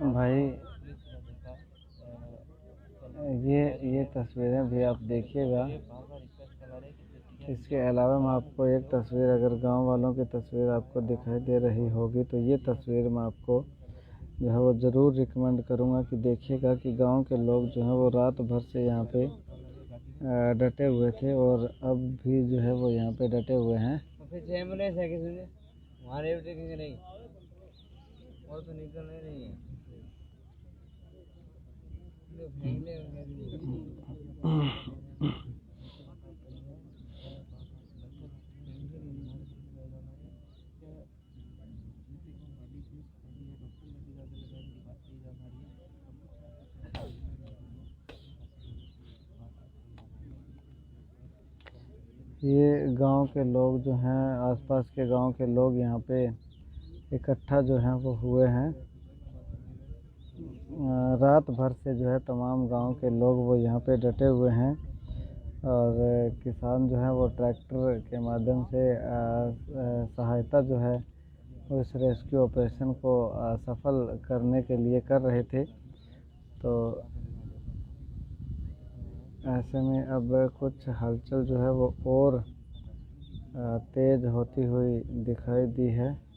भाई ये तस्वीरें भी आप देखिएगा। इसके अलावा मैं आपको एक तस्वीर, अगर गांव वालों की तस्वीर आपको दिखाई दे रही होगी तो ये तस्वीर मैं आपको जो है वो ज़रूर रिकमेंड करूंगा कि देखिएगा कि गांव के लोग जो है वो रात भर से यहाँ पे डटे हुए थे और अब भी जो है वो यहाँ पे डटे हुए हैं। एम्बुलेंस है किसी ने हमारे देखेंगे नहीं और तो निकल नहीं है। ये गांव के लोग जो हैं, आसपास के गांव के लोग यहाँ पे इकट्ठा जो हैं वो हुए हैं। रात भर से जो है तमाम गांव के लोग वो यहाँ पे डटे हुए हैं और किसान जो है वो ट्रैक्टर के माध्यम से सहायता जो है वो इस रेस्क्यू ऑपरेशन को सफल करने के लिए कर रहे थे। तो ऐसे में अब कुछ हलचल जो है वो और तेज होती हुई दिखाई दी है।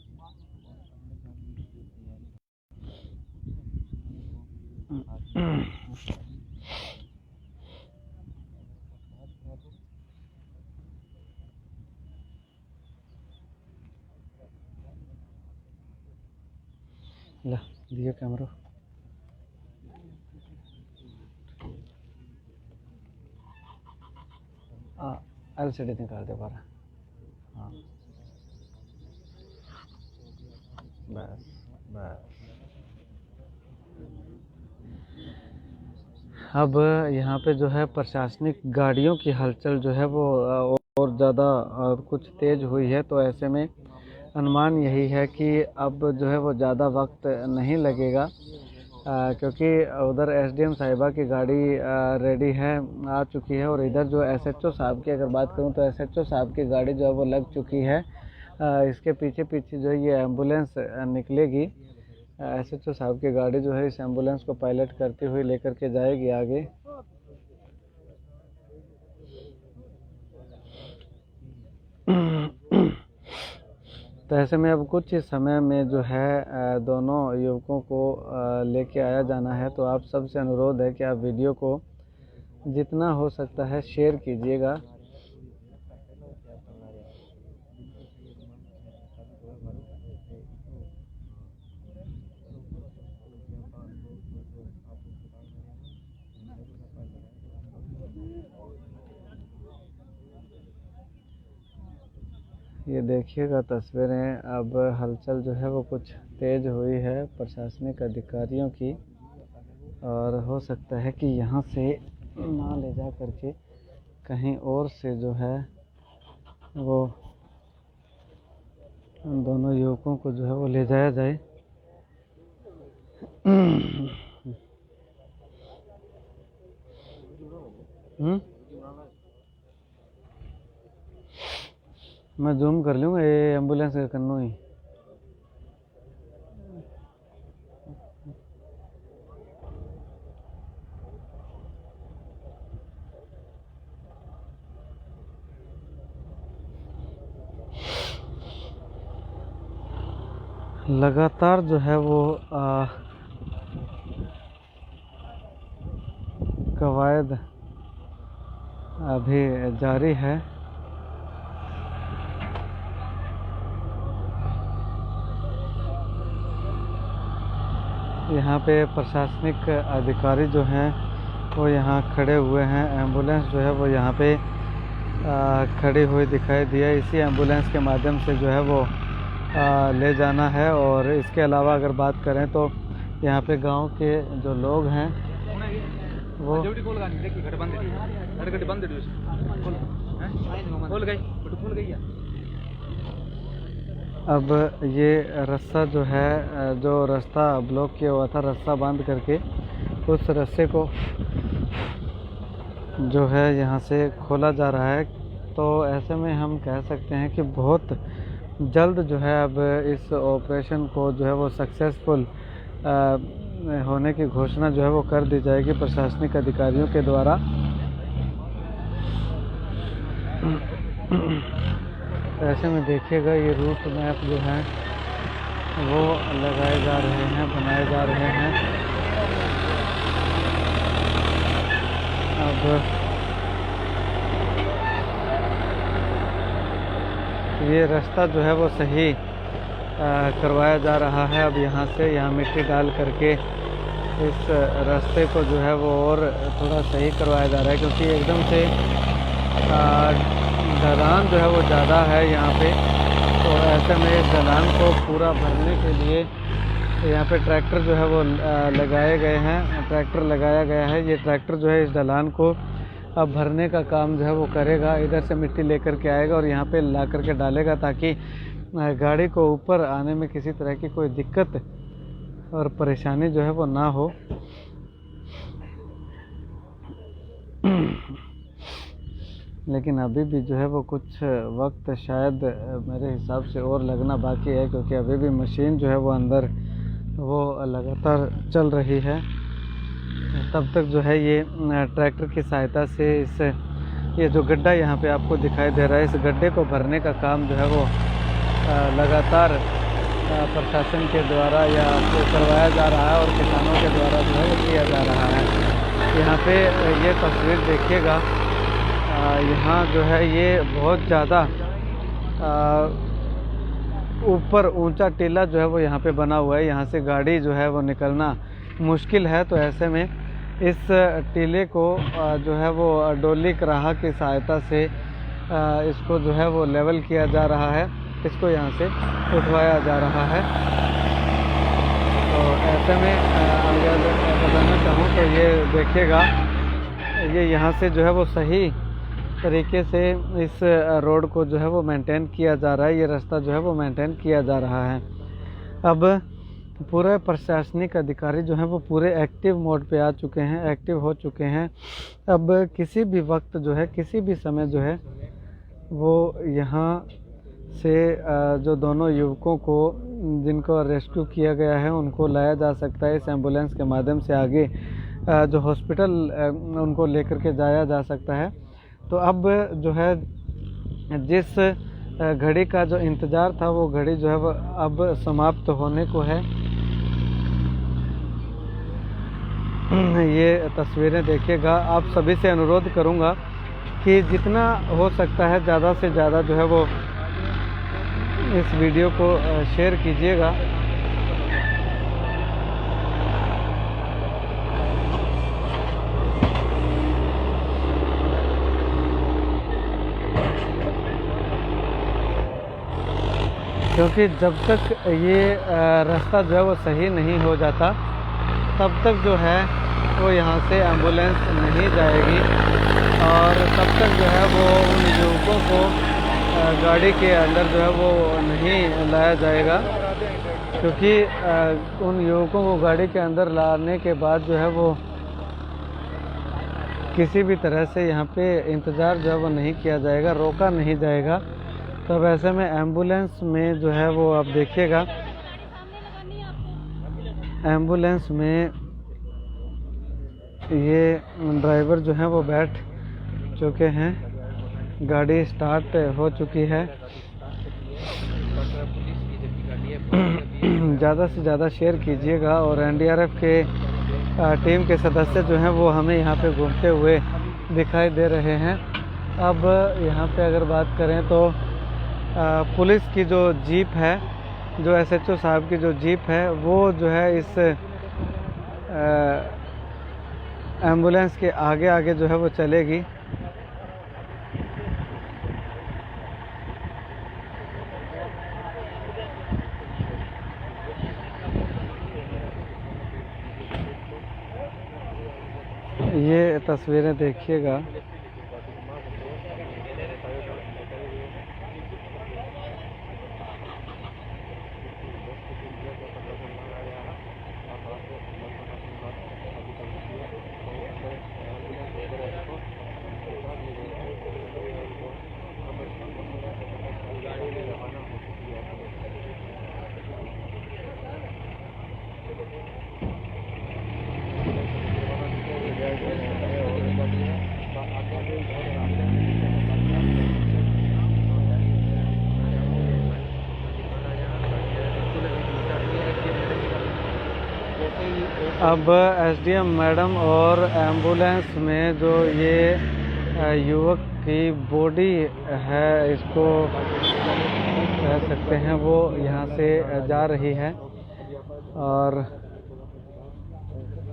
ला दिया कैमरा। LCD निकाल दे बारा। हाँ बस बस। अब यहाँ पे जो है प्रशासनिक गाड़ियों की हलचल जो है वो और ज़्यादा कुछ तेज़ हुई है। तो ऐसे में अनुमान यही है कि अब जो है वो ज़्यादा वक्त नहीं लगेगा क्योंकि उधर SDM साहिबा की गाड़ी रेडी है, आ चुकी है और इधर जो SHO साहब की अगर बात करूं तो SHO साहब की गाड़ी जो है वो लग चुकी है। इसके पीछे पीछे जो है ये एम्बुलेंस निकलेगी। SHO साहब की गाड़ी जो है इस एम्बुलेंस को पायलट करती हुई लेकर के जाएगी आगे। तो ऐसे में अब कुछ समय में जो है दोनों युवकों को लेके आया जाना है। तो आप सबसे अनुरोध है कि आप वीडियो को जितना हो सकता है शेयर कीजिएगा। ये देखिएगा तस्वीरें। अब हलचल जो है वो कुछ तेज़ हुई है प्रशासनिक अधिकारियों की और हो सकता है कि यहाँ से ना ले जा करके कहीं और से जो है वो उन दोनों युवकों को जो है वो ले जाया जाए। मैं जूम कर लूँगा, ये एम्बुलेंस का कन्नू ही। लगातार जो है वो कवायद अभी जारी है। यहाँ पे प्रशासनिक अधिकारी जो हैं वो यहाँ खड़े हुए हैं। एम्बुलेंस जो है वो यहाँ पे खड़ी हुई दिखाई दी है। इसी एम्बुलेंस के माध्यम से जो है वो ले जाना है। और इसके अलावा अगर बात करें तो यहाँ पे गांव के जो लोग हैं वो अब ये रास्ता जो है, जो रास्ता ब्लॉक किया हुआ था, रास्ता बंद करके उस रास्ते को जो है यहाँ से खोला जा रहा है। तो ऐसे में हम कह सकते हैं कि बहुत जल्द जो है अब इस ऑपरेशन को जो है वो सक्सेसफुल होने की घोषणा जो है वो कर दी जाएगी प्रशासनिक अधिकारियों के द्वारा। ऐसे में देखिएगा ये रूट मैप जो है वो लगाए जा रहे हैं, बनाए जा रहे हैं। अब ये रास्ता जो है वो सही करवाया जा रहा है। अब यहाँ से यहाँ मिट्टी डाल करके इस रास्ते को जो है वो और थोड़ा सही करवाया जा रहा है, क्योंकि एकदम से ढलान जो है वो ज़्यादा है यहाँ पे। तो ऐसे में इस ढलान को पूरा भरने के लिए यहाँ पे ट्रैक्टर जो है वो लगाए गए हैं, ट्रैक्टर लगाया गया है। ये ट्रैक्टर जो है इस ढलान को अब भरने का काम जो है वो करेगा। इधर से मिट्टी लेकर के आएगा और यहाँ पे ला करके डालेगा, ताकि गाड़ी को ऊपर आने में किसी तरह की कोई दिक्कत और परेशानी जो है वो ना हो। लेकिन अभी भी जो है वो कुछ वक्त शायद मेरे हिसाब से और लगना बाकी है, क्योंकि अभी भी मशीन जो है वो अंदर वो लगातार चल रही है। तब तक जो है ये ट्रैक्टर की सहायता से ये जो गड्ढा यहाँ पे आपको दिखाई दे रहा है, इस गड्ढे को भरने का काम जो है वो लगातार प्रशासन के द्वारा या करवाया जा रहा है और किसानों के द्वारा जो है वो किया जा रहा है। यहाँ पे ये तस्वीर देखिएगा, यहाँ जो है ये बहुत ज़्यादा ऊपर ऊंचा टीला जो है वो यहाँ पे बना हुआ है। यहाँ से गाड़ी जो है वो निकलना मुश्किल है। तो ऐसे में इस टीले को जो है वो डोली कराहा की सहायता से इसको जो है वो लेवल किया जा रहा है, इसको यहाँ से उठवाया जा रहा है। तो ऐसे में अगर बताना चाहूँ तो ये देखिएगा, ये यहाँ से जो है वो सही तरीके से इस रोड को जो है वो मेंटेन किया जा रहा है, ये रास्ता जो है वो मेंटेन किया जा रहा है। अब पूरे प्रशासनिक अधिकारी जो हैं वो पूरे एक्टिव मोड पे आ चुके हैं, एक्टिव हो चुके हैं। अब किसी भी वक्त जो है, किसी भी समय जो है वो यहाँ से जो दोनों युवकों को जिनको रेस्क्यू किया गया है उनको लाया जा सकता है। इस एम्बुलेंस के माध्यम से आगे जो हॉस्पिटल उनको लेकर के जाया जा सकता है। तो अब जो है जिस घड़ी का जो इंतज़ार था वो घड़ी जो है वो अब समाप्त होने को है। ये तस्वीरें देखिएगा। आप सभी से अनुरोध करूंगा कि जितना हो सकता है ज़्यादा से ज़्यादा जो है वो इस वीडियो को शेयर कीजिएगा। क्योंकि जब तक ये रास्ता जो है वो सही नहीं हो जाता तब तक जो है वो यहाँ से एम्बुलेंस नहीं जाएगी और तब तक जो है वो उन युवकों को गाड़ी के अंदर जो है वो नहीं लाया जाएगा। क्योंकि उन युवकों को गाड़ी के अंदर लाने के बाद जो है वो किसी भी तरह से यहाँ पे इंतज़ार जो है वो नहीं किया जाएगा, रोका नहीं जाएगा। तो अब ऐसे में एम्बुलेंस में जो है वो आप देखिएगा, एम्बुलेंस में ये ड्राइवर जो है वो बैठ चुके हैं, गाड़ी स्टार्ट हो चुकी है। ज़्यादा से ज़्यादा शेयर कीजिएगा और एनडीआरएफ के टीम के सदस्य जो हैं वो हमें यहाँ पे घूमते हुए दिखाई दे रहे हैं। अब यहाँ पे अगर बात करें तो पुलिस की जो जीप है, जो एसएचओ साहब की जो जीप है, वो जो है इस एम्बुलेंस के आगे आगे जो है वो चलेगी। ये तस्वीरें देखिएगा। अब एसडीएम मैडम और एम्बुलेंस में जो ये युवक की बॉडी है, इसको कह सकते हैं, वो यहाँ से जा रही है। और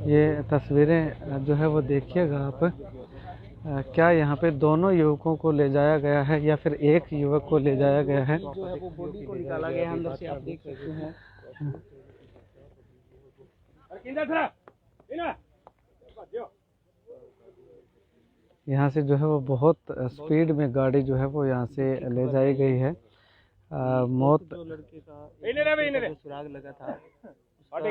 ये तस्वीरें जो है वो देखिएगा आप, क्या यहाँ पे दोनों युवकों को ले जाया गया है या फिर एक युवक को ले जाया गया है। जो है वो बॉडी को निकाला गया है अंदर से, आप देख सकते हैं। यहाँ से जो है वो बहुत स्पीड में गाड़ी जो है वो यहाँ से ले जाई गई है। मौत जो लड़के का सुराग लगा था, बॉडी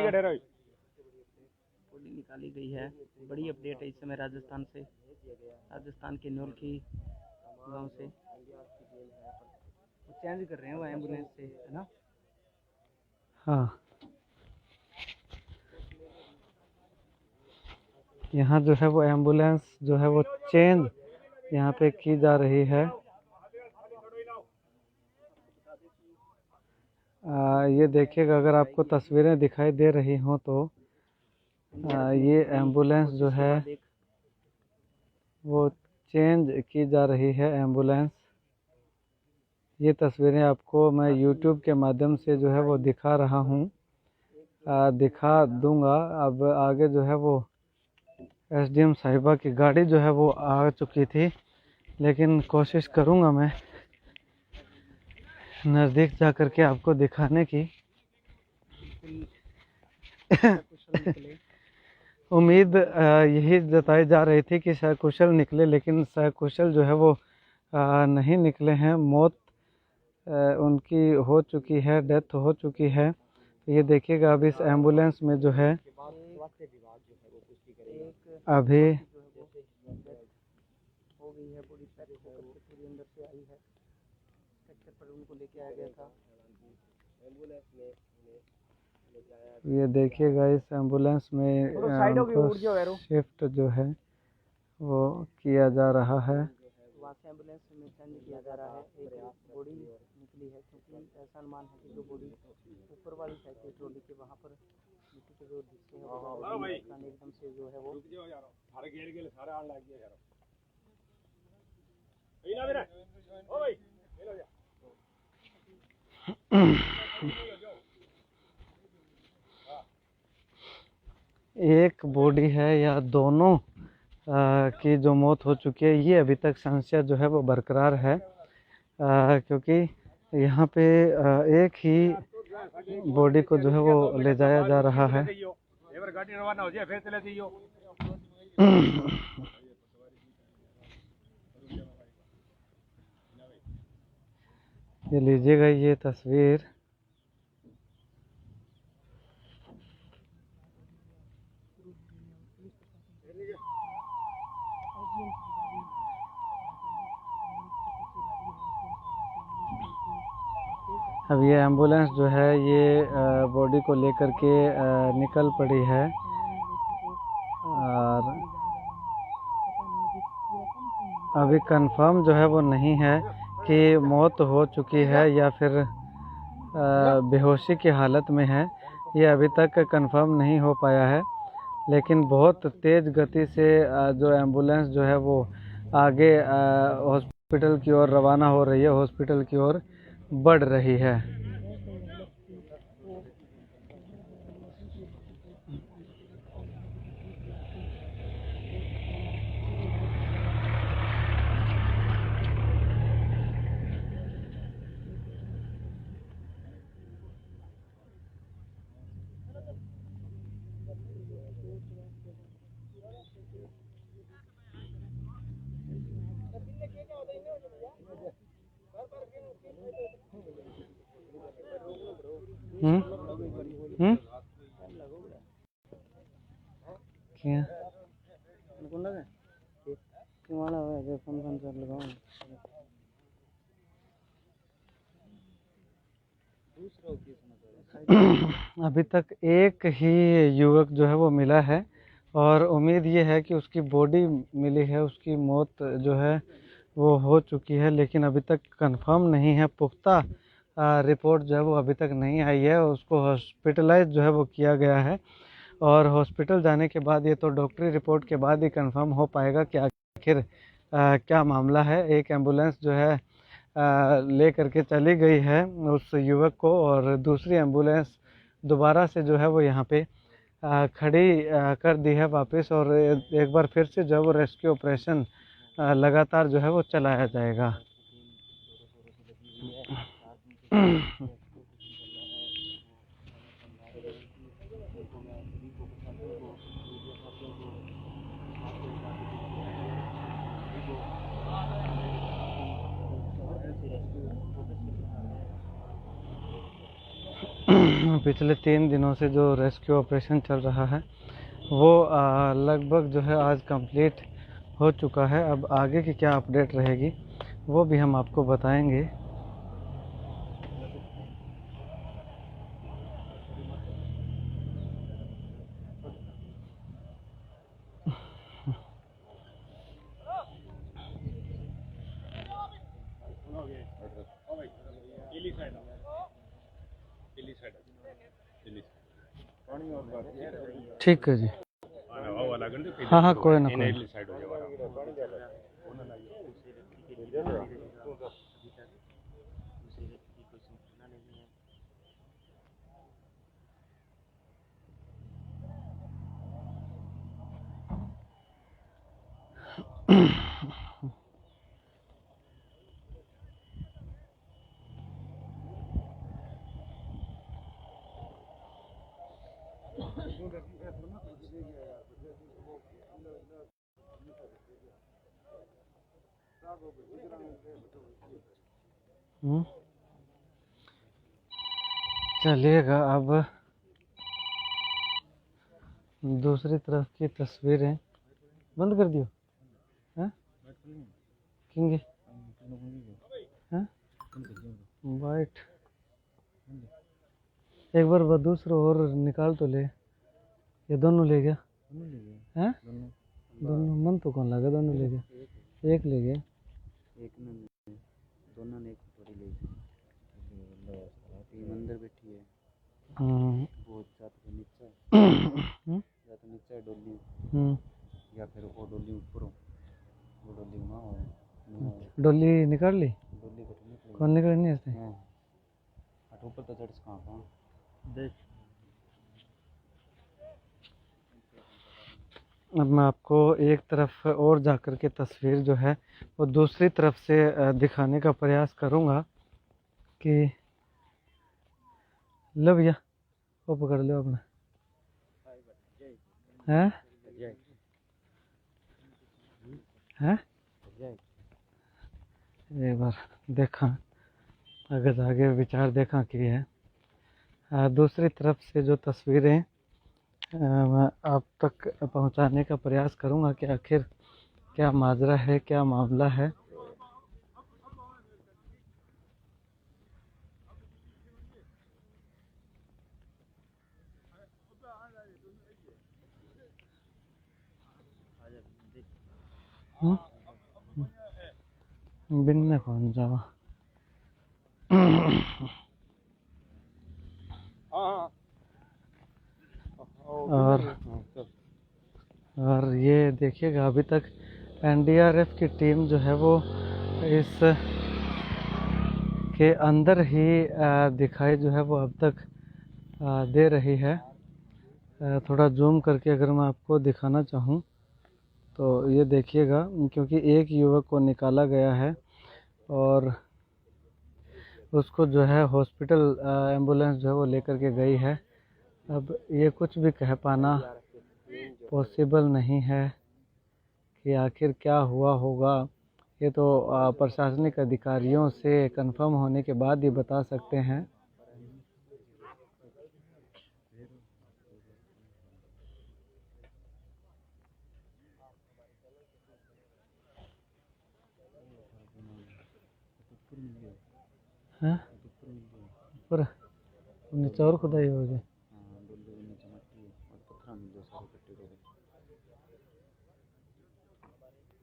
निकाली गई है। बड़ी अपडेट है इस समय राजस्थान से, राजस्थान के न्योलखी गांव से। चेंज कर रहे हैं वो एम्बुलेंस से, है ना। हाँ, यहाँ जो है वो एम्बुलेंस जो है वो चेंज यहाँ पे की जा रही है। ये देखिएगा, अगर आपको तस्वीरें दिखाई दे रही हों तो ये एम्बुलेंस जो है वो चेंज की जा रही है एम्बुलेंस। ये तस्वीरें आपको मैं यूट्यूब के माध्यम से जो है वो दिखा रहा हूँ, दिखा दूँगा। अब आगे जो है वो एसडीएम साहिबा की गाड़ी जो है वो आ चुकी थी, लेकिन कोशिश करूँगा मैं नज़दीक जा कर के आपको दिखाने की। उम्मीद यही जताई जा रही थी कि सकुशल निकले, लेकिन सकुशल जो है वो नहीं निकले हैं। मौत उनकी हो चुकी है, डेथ हो चुकी है। तो ये देखिएगा, अब इस एम्बुलेंस में जो है अभी हो गई है, बॉडी पैक होकर के पूरी अंदर से आई है। स्ट्रक्चर पर उनको लेके आया गया था एम्बुलेंस में। ये देखिएगा, इस एम्बुलेंस में उनको शिफ्ट जो है वो किया जा रहा है। वहाँ से एम्बुलेंस में चेंज किया जा रहा है। एक बॉडी निकली है, क्योंकि ऐसा अनुमान है कि जो बॉडी ऊपर वाली साइड से ट्रॉली के वहाँ पर नीचे के जो हिस्से हैं वो एकदम से जो है वो एक बॉडी है या दोनों की जो मौत हो चुकी है, ये अभी तक संशय जो है वो बरकरार है, क्योंकि यहाँ पे एक ही बॉडी को जो है वो ले जाया जा रहा है। ये लीजिएगा ये तस्वीर। अब ये एम्बुलेंस जो है ये बॉडी को लेकर के निकल पड़ी है और अभी कंफर्म जो है वो नहीं है कि मौत हो चुकी है या फिर बेहोशी की हालत में है, ये अभी तक कंफर्म नहीं हो पाया है। लेकिन बहुत तेज़ गति से जो एम्बुलेंस जो है वो आगे हॉस्पिटल की ओर रवाना हो रही है, हॉस्पिटल की ओर बढ़ रही है। हम्म हम्म क्या कौन लगा तुम्हारा है जो फोन फोन कर लगाओ। अभी तक एक ही युवक जो है वो मिला है और उम्मीद ये है कि उसकी बॉडी मिली है, उसकी मौत जो है वो हो चुकी है, लेकिन अभी तक कंफर्म नहीं है, पुख्ता रिपोर्ट जो है वो अभी तक नहीं आई है। उसको हॉस्पिटलाइज जो है वो किया गया है और हॉस्पिटल जाने के बाद ये तो डॉक्टरी रिपोर्ट के बाद ही कंफर्म हो पाएगा कि आखिर क्या मामला है। एक एम्बुलेंस जो है ले करके चली गई है उस युवक को और दूसरी एम्बुलेंस दोबारा से जो है वो यहाँ पे खड़ी कर दी है वापस और एक बार फिर से जो है वो रेस्क्यू ऑपरेशन लगातार जो है वो चलाया जाएगा। पिछले 3 दिनों से जो रेस्क्यू ऑपरेशन चल रहा है वो लगभग जो है आज कंप्लीट हो चुका है। अब आगे की क्या अपडेट रहेगी वो भी हम आपको बताएंगे। ठीक है जी, हाँ हाँ कोई ना कोई। चलिएगा अब दूसरी तरफ की तस्वीरें बंद कर दियो हैं किंगे हैं वाइट एक बार वो दूसरा और निकाल तो ले, ये दोनों ले गया हैं दोनों मन तो कौन लगा दोनों ले गया एक ले गया एक ने दोनों ने एक थोड़ी ले टीम अंदर बैठी है बहुत ज्यादा नीचे या तो नीचे डोली या फिर वो डोली ऊपर हो वो डोली वहाँ हो डोली निकाल ली डोली कटने कौन निकाल नहीं ऐसे ऊपर तो चढ़ कहाँ देख। अब मैं आपको एक तरफ और जाकर के तस्वीर जो है वो दूसरी तरफ से दिखाने का प्रयास करूँगा कि लो भैया वो पकड़ लो अपना हैं हैं एक बार देखा अगर आगे विचार देखा कि है दूसरी तरफ से जो तस्वीरें मैं आप तक पहुंचाने का प्रयास करूंगा कि आखिर क्या माजरा है, क्या मामला है। बिन्ने कौन जावा और ये देखिएगा अभी तक एनडीआरएफ की टीम जो है वो इस के अंदर ही दिखाई जो है वो अब तक दे रही है। थोड़ा जूम करके अगर मैं आपको दिखाना चाहूँ तो ये देखिएगा, क्योंकि एक युवक को निकाला गया है और उसको जो है हॉस्पिटल एम्बुलेंस जो है वो लेकर के गई है। अब ये कुछ भी कह पाना पॉसिबल नहीं है कि आखिर क्या हुआ होगा। ये तो प्रशासनिक अधिकारियों से कंफर्म होने के बाद ही बता सकते हैं। हैं? ऊपर नीचे और खुदाई हो गई।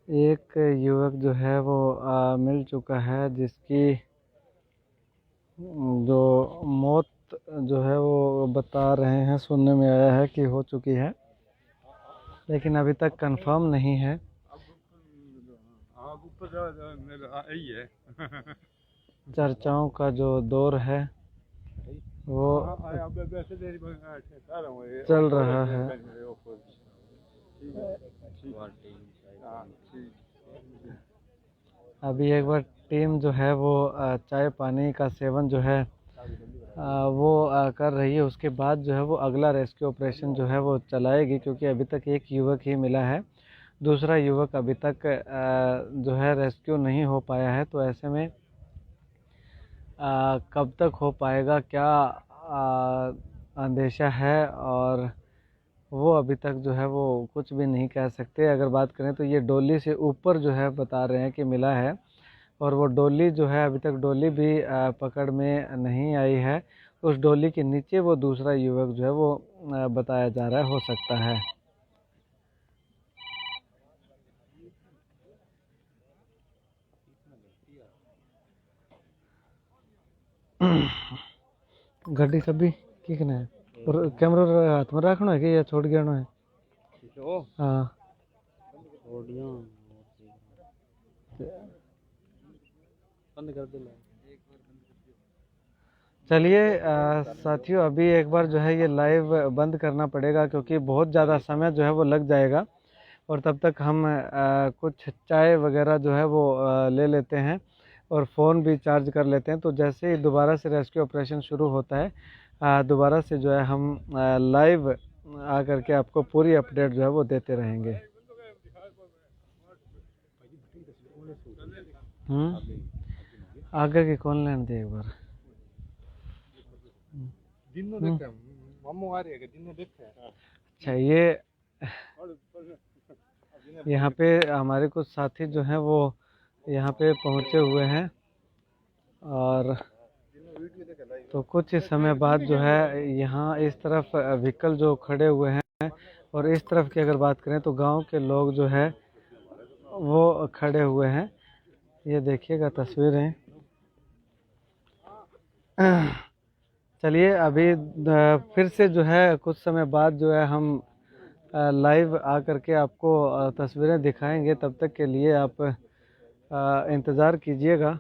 एक युवक जो है वो मिल चुका है, जिसकी जो मौत जो है वो बता रहे हैं, सुनने में आया है कि हो चुकी है, लेकिन अभी तक कंफर्म नहीं है। चर्चाओं का जो दौर है वो चल रहा है। अभी एक बार टीम जो है वो चाय पानी का सेवन जो है वो कर रही है, उसके बाद जो है वो अगला रेस्क्यू ऑपरेशन जो है वो चलाएगी, क्योंकि अभी तक एक युवक ही मिला है, दूसरा युवक अभी तक जो है रेस्क्यू नहीं हो पाया है। तो ऐसे में कब तक हो पाएगा, क्या अंदेशा है, और वो अभी तक जो है वो कुछ भी नहीं कह सकते। अगर बात करें तो ये डोली से ऊपर जो है बता रहे हैं कि मिला है, और वो डोली जो है अभी तक डोली भी पकड़ में नहीं आई है। उस डोली के नीचे वो दूसरा युवक जो है वो बताया जा रहा है, हो सकता है। गाड़ी सभी ठीक है और कैमरा हाथ में रखना है कि या छोड़ गया है? हाँ चलिए साथियों, अभी एक बार जो है ये लाइव बंद करना पड़ेगा, क्योंकि बहुत ज़्यादा समय जो है वो लग जाएगा, और तब तक हम कुछ चाय वगैरह जो है वो ले लेते हैं और फ़ोन भी चार्ज कर लेते हैं। तो जैसे ही दोबारा से रेस्क्यू ऑपरेशन शुरू होता है, दोबारा से जो है हम लाइव आकर के आपको पूरी अपडेट जो है वो देते रहेंगे। आगे की कौन लेने दे एक बार। अच्छा, ये यहाँ पे हमारे कुछ साथी जो हैं वो यहाँ पे पहुँचे हुए हैं, और तो कुछ समय बाद जो है यहाँ इस तरफ व्हीकल जो खड़े हुए हैं, और इस तरफ की अगर बात करें तो गांव के लोग जो है वो खड़े हुए हैं। ये देखिएगा तस्वीरें। चलिए अभी फिर से जो है कुछ समय बाद जो है हम लाइव आकर के आपको तस्वीरें दिखाएंगे। तब तक के लिए आप इंतज़ार कीजिएगा।